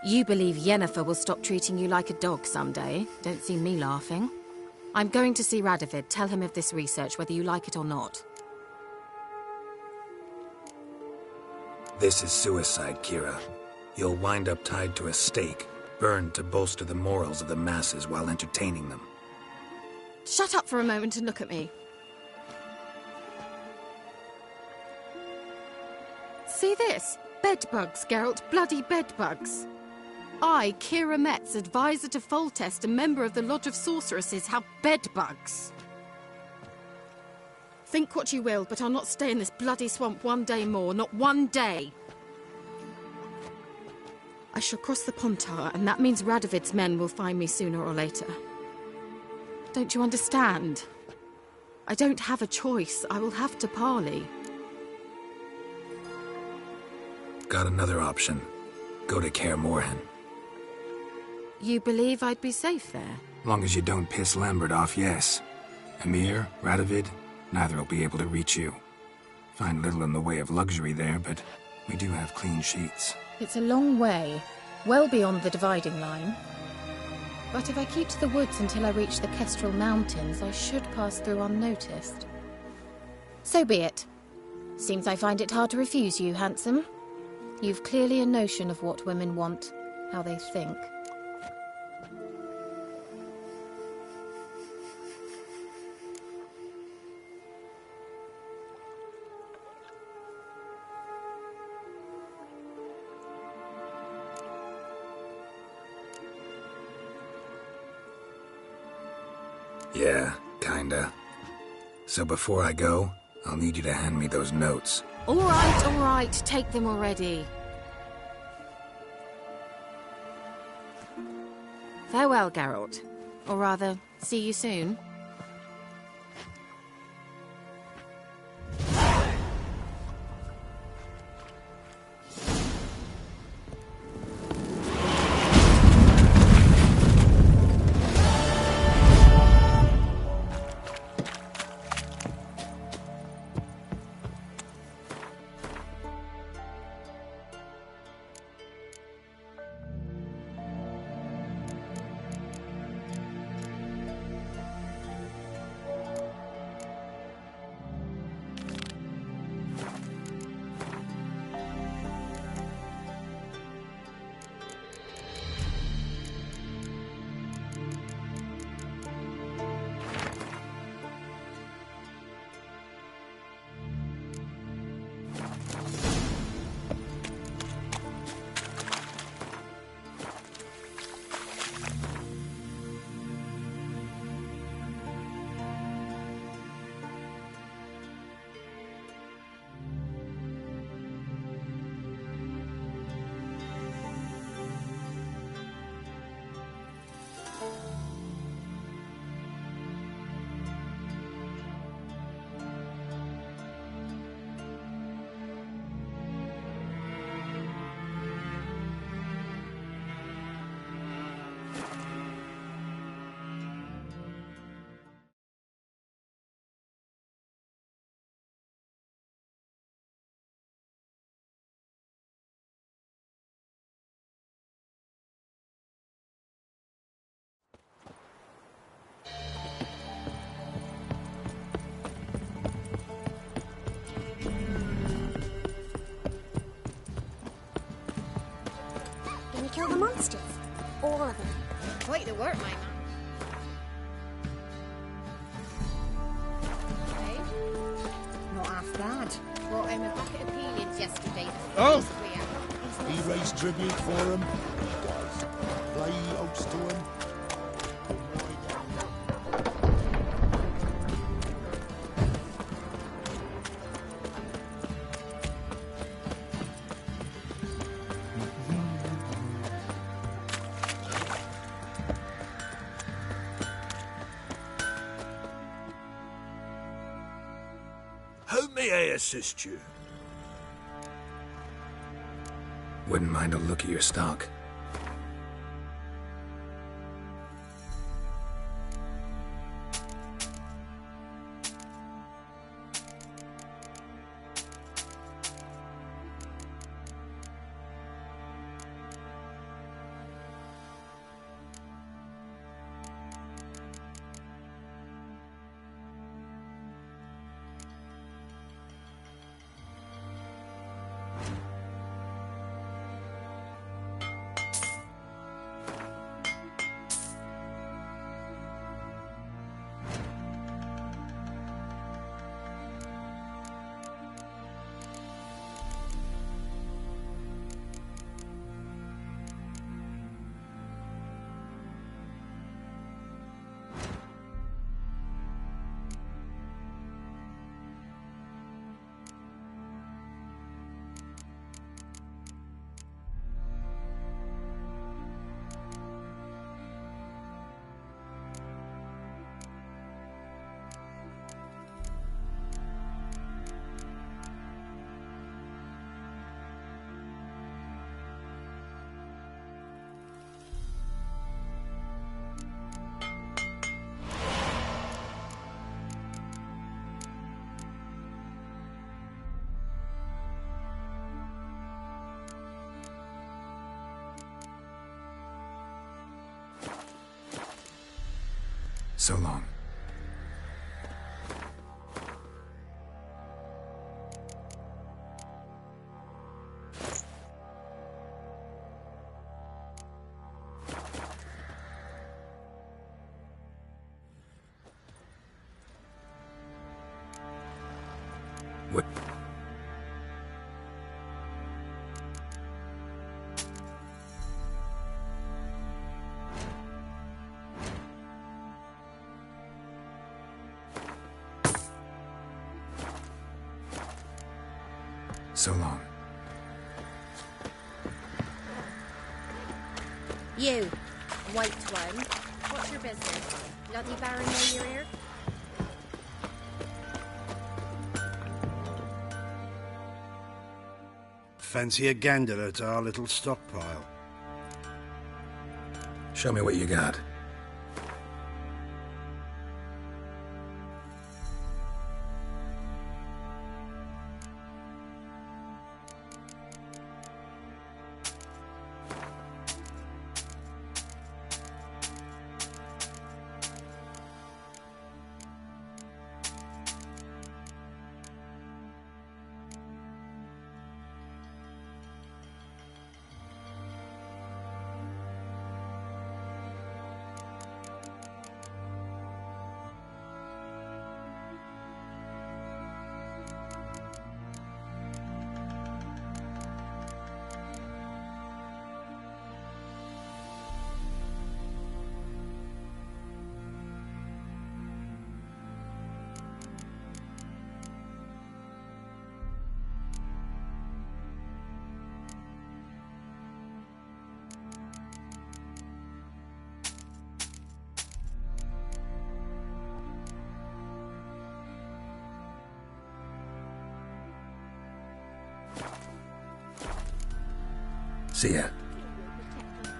you believe Yennefer will stop treating you like a dog someday. Don't see me laughing. I'm going to see Radovid. Tell him of this research, whether you like it or not. This is suicide, Kira. You'll wind up tied to a stake, burned to bolster the morals of the masses while entertaining them. Shut up for a moment and look at me. See this? Bedbugs, Geralt. Bloody bedbugs. I, Kira Metz, advisor to Foltest, a member of the Lodge of Sorceresses, have bedbugs. Think what you will, but I'll not stay in this bloody swamp one day more. Not one day. I shall cross the Pontar, and that means Radovid's men will find me sooner or later. Don't you understand? I don't have a choice. I will have to parley. Got another option. Go to Kaer Morhen. You believe I'd be safe there? Long as you don't piss Lambert off, yes. Emir, Radovid, neither will be able to reach you. Find little in the way of luxury there, but we do have clean sheets. It's a long way, well beyond the dividing line. But if I keep to the woods until I reach the Kestrel Mountains, I should pass through unnoticed. So be it. Seems I find it hard to refuse you, handsome. You've clearly a notion of what women want, how they think. Yeah, kinda. So before I go, I'll need you to hand me those notes. All right, take them already. Farewell, Geralt. Or rather, see you soon. Gonna kill the monsters? All of them. Quite the work, my man. Not half bad. Brought home a bucket of peelings yesterday. Oh! He raised tribute for him. He does. Play host to him. How may I assist you? Wouldn't mind a look at your stock. So long. What? So long. You. White one. What's your business? Bloody Baron know you're here? Fancy a gander at our little stockpile? Show me what you got. See ya.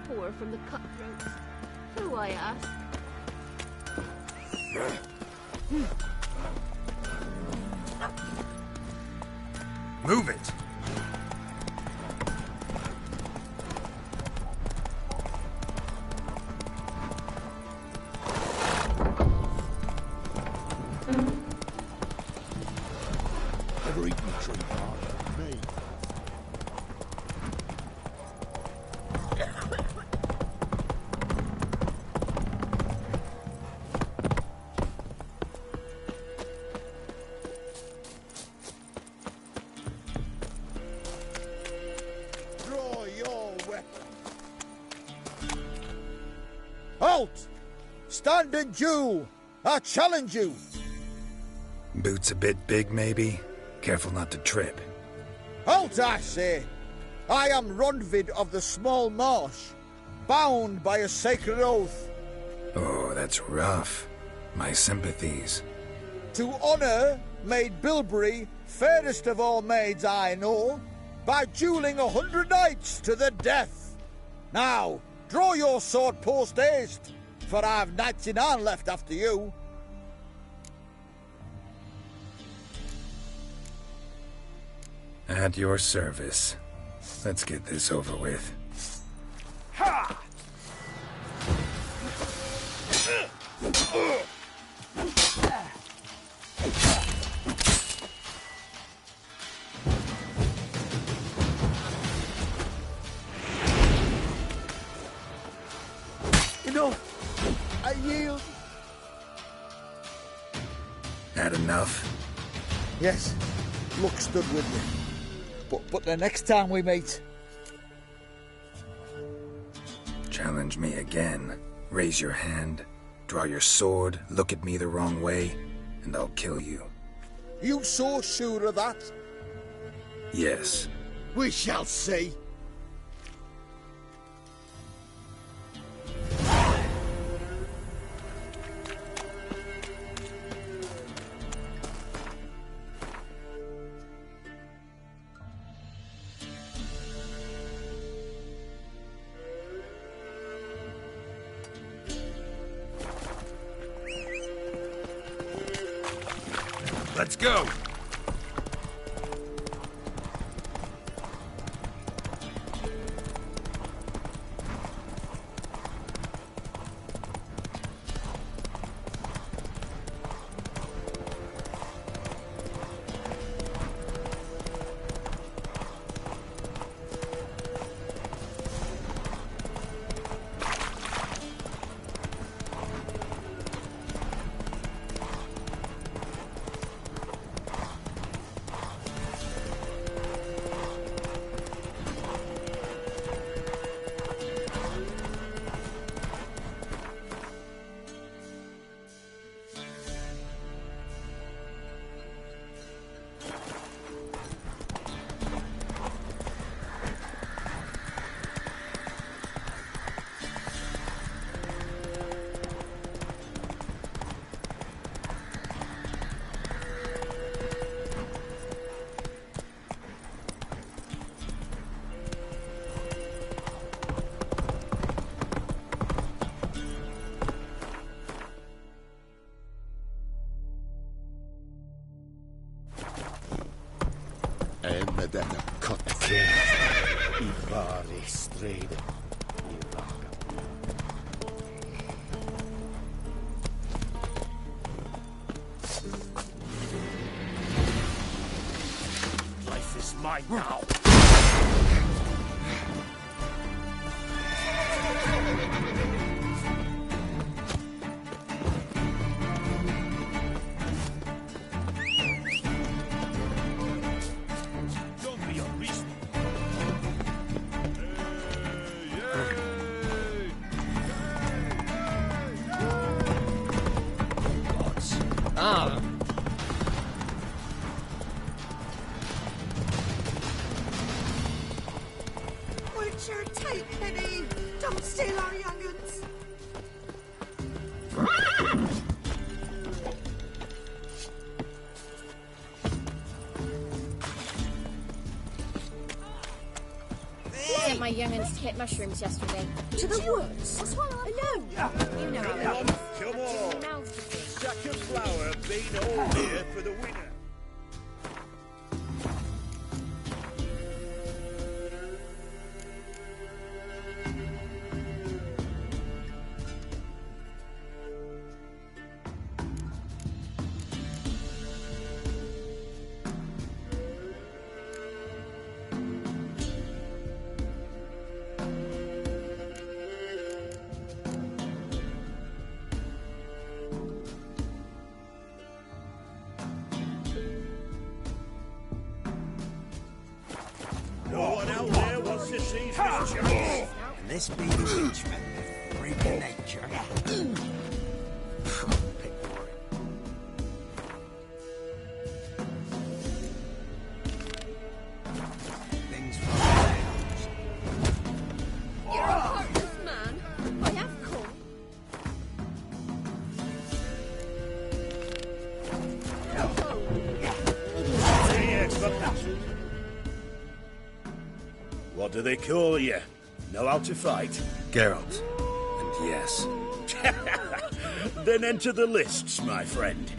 Poor from the cutthroats. Who, I ask? Move it! Never eaten a tree bark. Me. Draw your weapon. Halt! Stand and duel! I challenge you! Boots a bit big, maybe? Careful not to trip. Halt, I say! I am Ronvid of the Small Marsh, bound by a sacred oath. Oh, that's rough. My sympathies. To honour Maid Bilberry, fairest of all maids I know, by duelling 100 knights to the death. Now, draw your sword post haste, for I've knights in hand left after you. At your service. Let's get this over with. Ha! Enough! I yield. That enough? Yes, luck stood with me. But the next time we meet... Challenge me again. Raise your hand, draw your sword, look at me the wrong way, and I'll kill you. You so sure of that? Yes. We shall see. Let's go! Medetta Cotte. I vari stride. Life is mine now. Witcher, take pity! Don't steal our young'uns! Sent my young'uns to get mushrooms yesterday. To the woods? That's what I know. You know how it is. Come on. Sack of flour, bean all here for the winner. No one out there wants to seize this chance. And this be the witchman, the freak of nature. Things from the elves. You're a heartless man. I have come. What do they call you? Know how to fight? Geralt. And yes. Then enter the lists, my friend.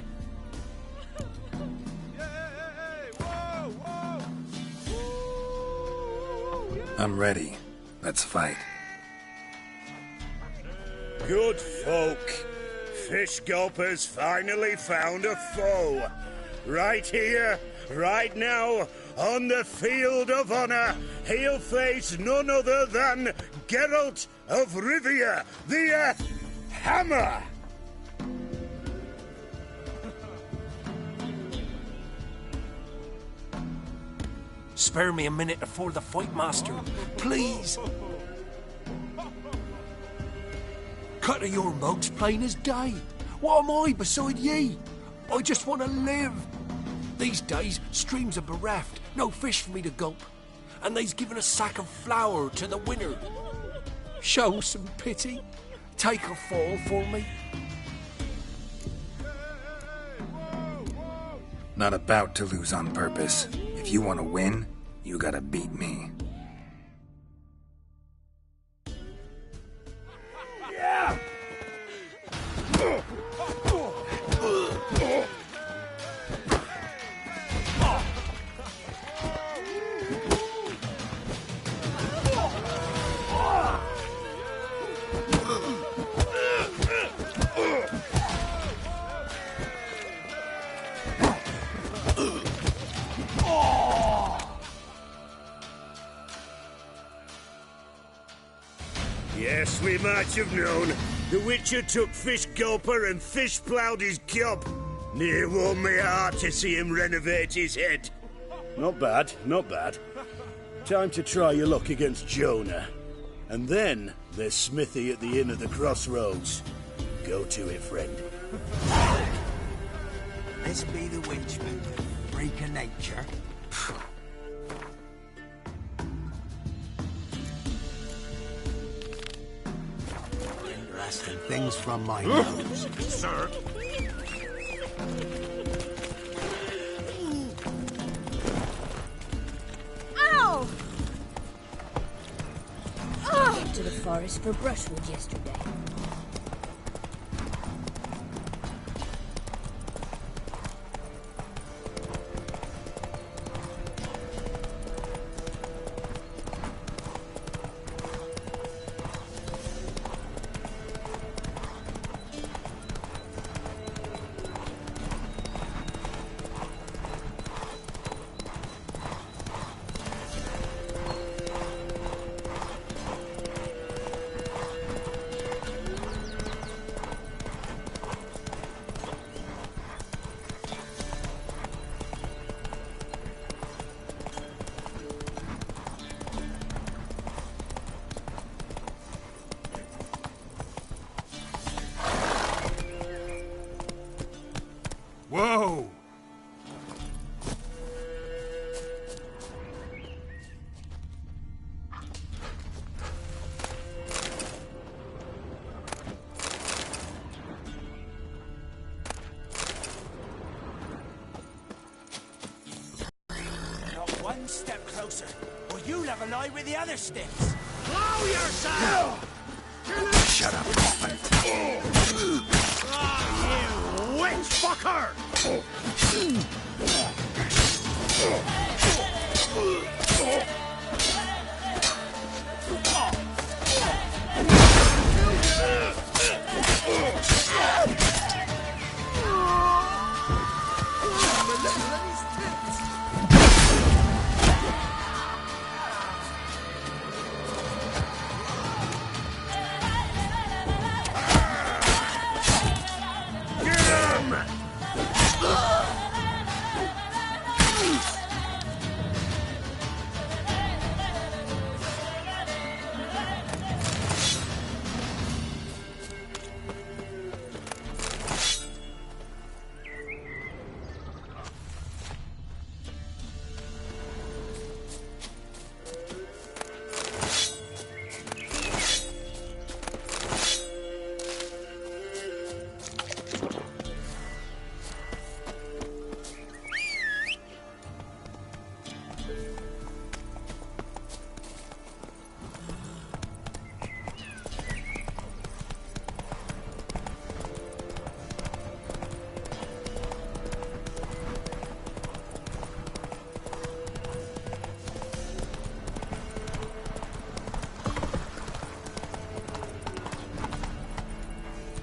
I'm ready. Let's fight. Good folk. Fish Gulper's finally found a foe. Right here, right now, on the field of honor, he'll face none other than Geralt of Rivia, the Hammer! Spare me a minute before the fight, master. Please. Cut of your mugs plain as day. What am I beside ye? I just want to live. These days, streams are bereft. No fish for me to gulp. And they's given a sack of flour to the winner. Show some pity. Take a fall for me. Not about to lose on purpose. If you want to win, you gotta beat me. Yeah! Yes, we might have known. The Witcher took Fish Gulper and fish-ploughed his gob. Near warmed me heart to see him renovate his head. Not bad, not bad. Time to try your luck against Jonah. And then there's Smithy at the Inn of the Crossroads. Go to it, friend. This be the witchman, the freak of nature. Interesting things from my nose, sir. Ow! Went to the forest for brushwood yesterday. One step closer, or you'll have a lie with the other sticks. Blow yourself! Shut up. You witch fucker!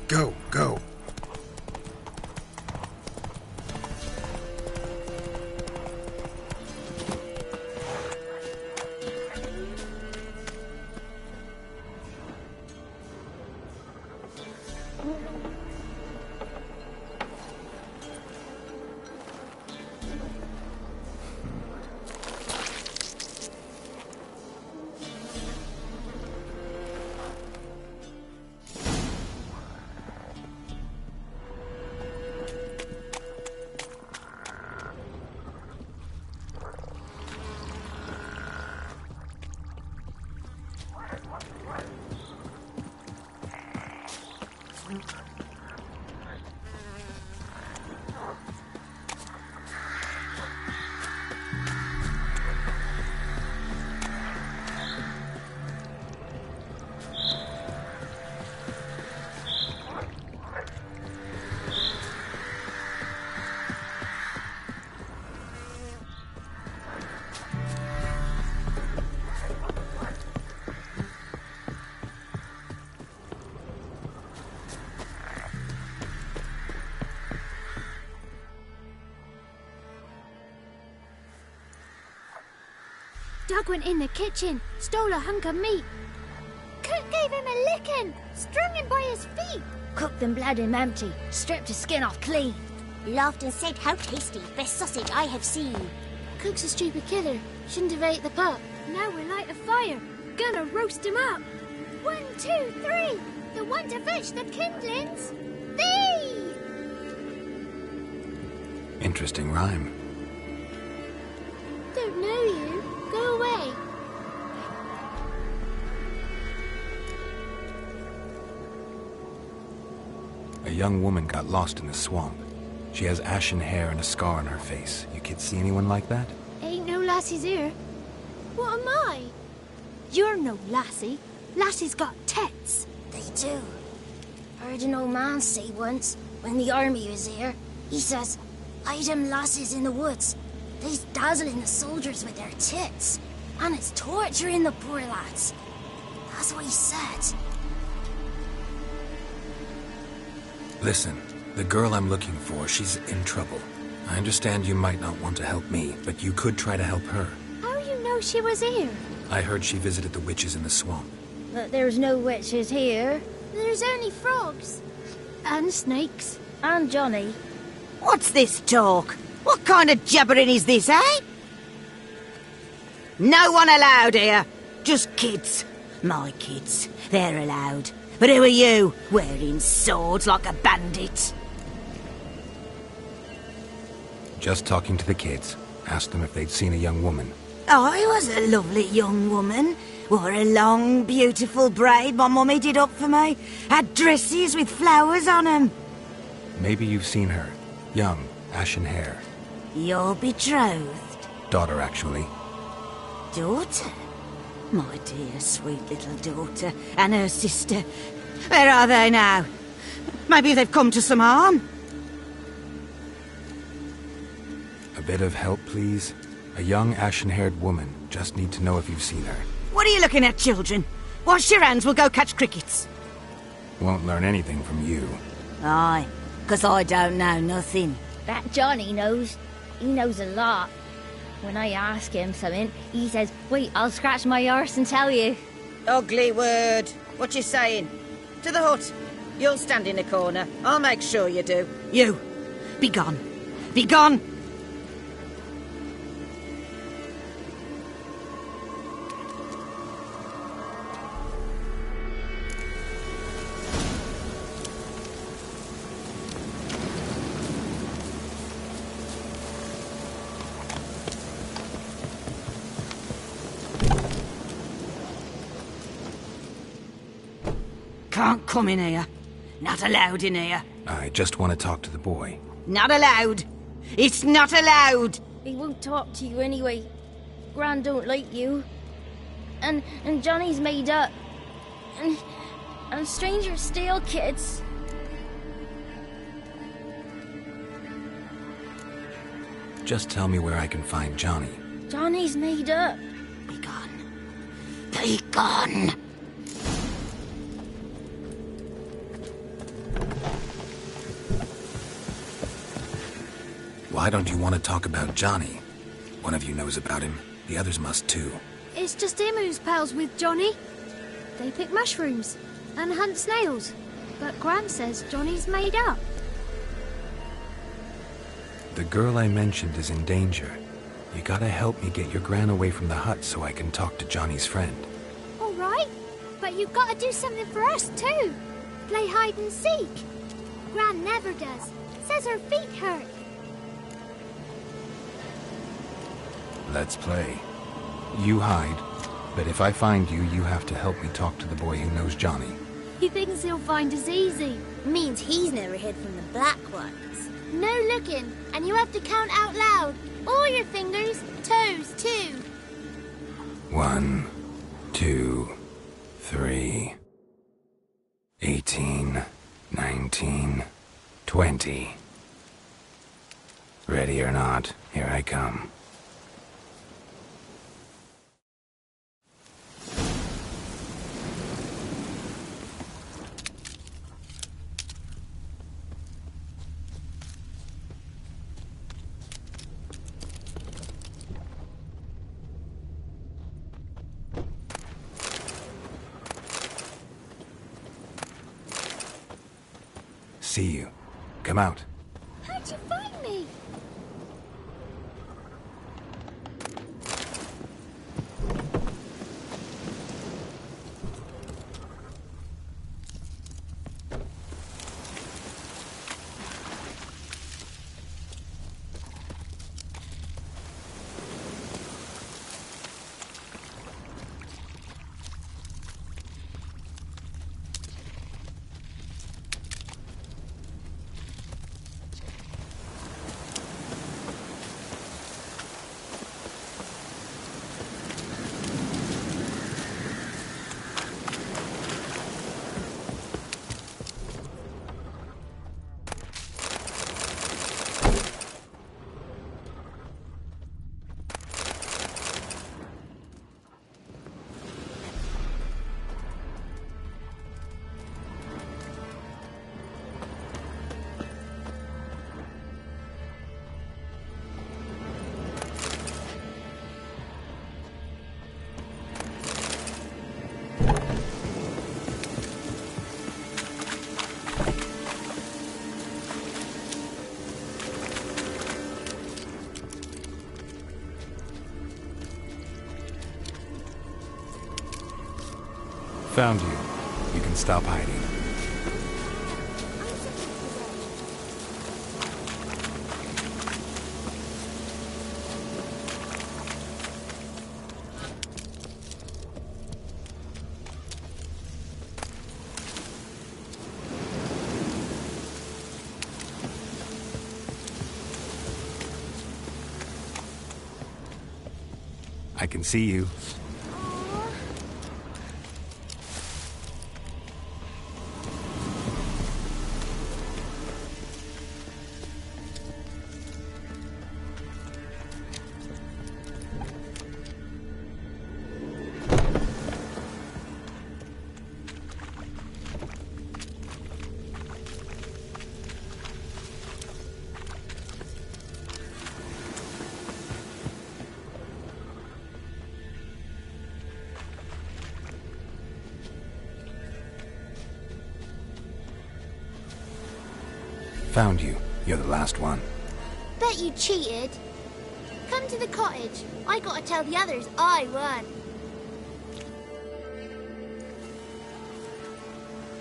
Go, go. Doug went in the kitchen, stole a hunk of meat. Cook gave him a licking, strung him by his feet. Cooked and bled him empty, stripped his skin off clean. Laughed and said, "How tasty, best sausage I have seen." Cook's a stupid killer, shouldn't have ate the pup. Now we'll light a fire, gonna roast him up. 1, 2, 3, the one to fetch the kindlings. Thee! Interesting rhyme. Don't know you. Go away. A young woman got lost in the swamp. She has ashen hair and a scar on her face. You kids see anyone like that? Ain't no lassies here. What am I? You're no lassie. Lassies got tits. They do. Heard an old man say once, when the army was here, he says, "I them lassies in the woods. They's dazzling the soldiers with their tits, and it's torturing the poor lads." That's what he said. Listen, the girl I'm looking for, she's in trouble. I understand you might not want to help me, but you could try to help her. How you know she was here? I heard she visited the witches in the swamp. But there's no witches here. There's only frogs. And snakes. And Johnny. What's this talk? What kind of jabbering is this, eh? No one allowed here. Just kids. My kids. They're allowed. But who are you, wearing swords like a bandit? Just talking to the kids. Asked them if they'd seen a young woman. I was a lovely young woman. Wore a long, beautiful braid my mummy did up for me. Had dresses with flowers on them. Maybe you've seen her. Young, ashen hair. You're betrothed. Daughter, actually. Daughter? My dear, sweet little daughter. And her sister. Where are they now? Maybe they've come to some harm. A bit of help, please? A young, ashen-haired woman. Just need to know if you've seen her. What are you looking at, children? Wash your hands, we'll go catch crickets. Won't learn anything from you. Aye, 'cause I don't know nothing. That Johnny knows. He knows a lot. When I ask him something, he says, wait, I'll scratch my arse and tell you. Ugly word. What you saying? To the hut. You'll stand in a corner. I'll make sure you do. You. Be gone. Be gone! Can't come in here. Not allowed in here. I just want to talk to the boy. Not allowed. It's not allowed. He won't talk to you anyway. Gran don't like you. And Johnny's made up. And strangers steal kids. Just tell me where I can find Johnny. Johnny's made up. Be gone. Be gone. Why don't you want to talk about Johnny? One of you knows about him. The others must too. It's just him who's pals with Johnny. They pick mushrooms and hunt snails. But Gran says Johnny's made up. The girl I mentioned is in danger. You gotta help me get your Gran away from the hut so I can talk to Johnny's friend. All right, but you've got to do something for us too. Play hide and seek. Gran never does. Says her feet hurt. Let's play. You hide, but if I find you, you have to help me talk to the boy who knows Johnny. He thinks he'll find us easy. Means he's never hid from the black ones. No looking, and you have to count out loud. All your fingers, toes too. 1, 2, 3, 18, 19, 20. Ready or not, here I come. See you. Come out. How'd you find me? Found you. You can stop hiding. I can see you. Found you. You're the last one. Bet you cheated. Come to the cottage. I gotta tell the others I won.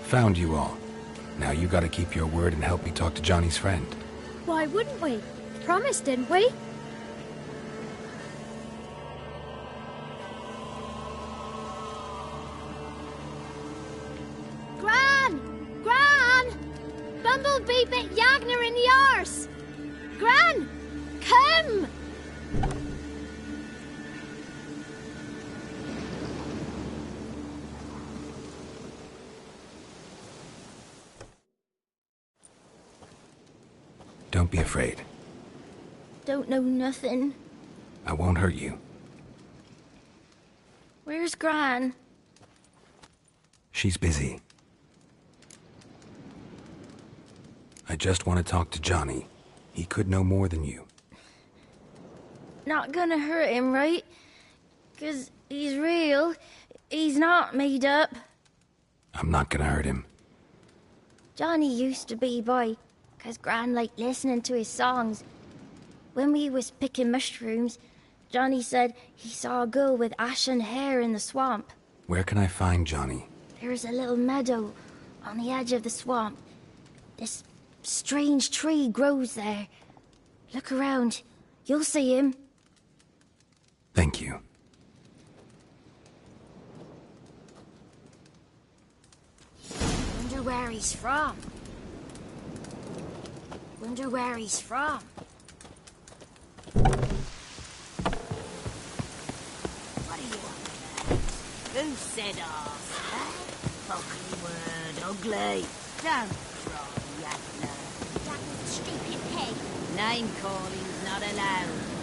Found you all. Now you gotta keep your word and help me talk to Johnny's friend. Why wouldn't we? Promised, didn't we? Gran! Gran! Bumblebee bit Yagner in the arse! Gran! Come! Don't be afraid. Don't know nothing. I won't hurt you. Where's Gran? She's busy. I just want to talk to Johnny. He could know more than you. Not gonna hurt him, right? 'Cause he's real. He's not made up. I'm not gonna hurt him. Johnny used to be boy, 'cause Gran liked listening to his songs. When we was picking mushrooms, Johnny said he saw a girl with ashen hair in the swamp. Where can I find Johnny? There's a little meadow on the edge of the swamp. This strange tree grows there. Look around. You'll see him. Thank you. Wonder where he's from. Wonder where he's from. What do you want? Who said off, eh? Fucking word, ugly. Don't try, Yagner. That stupid pig. Name calling's not allowed.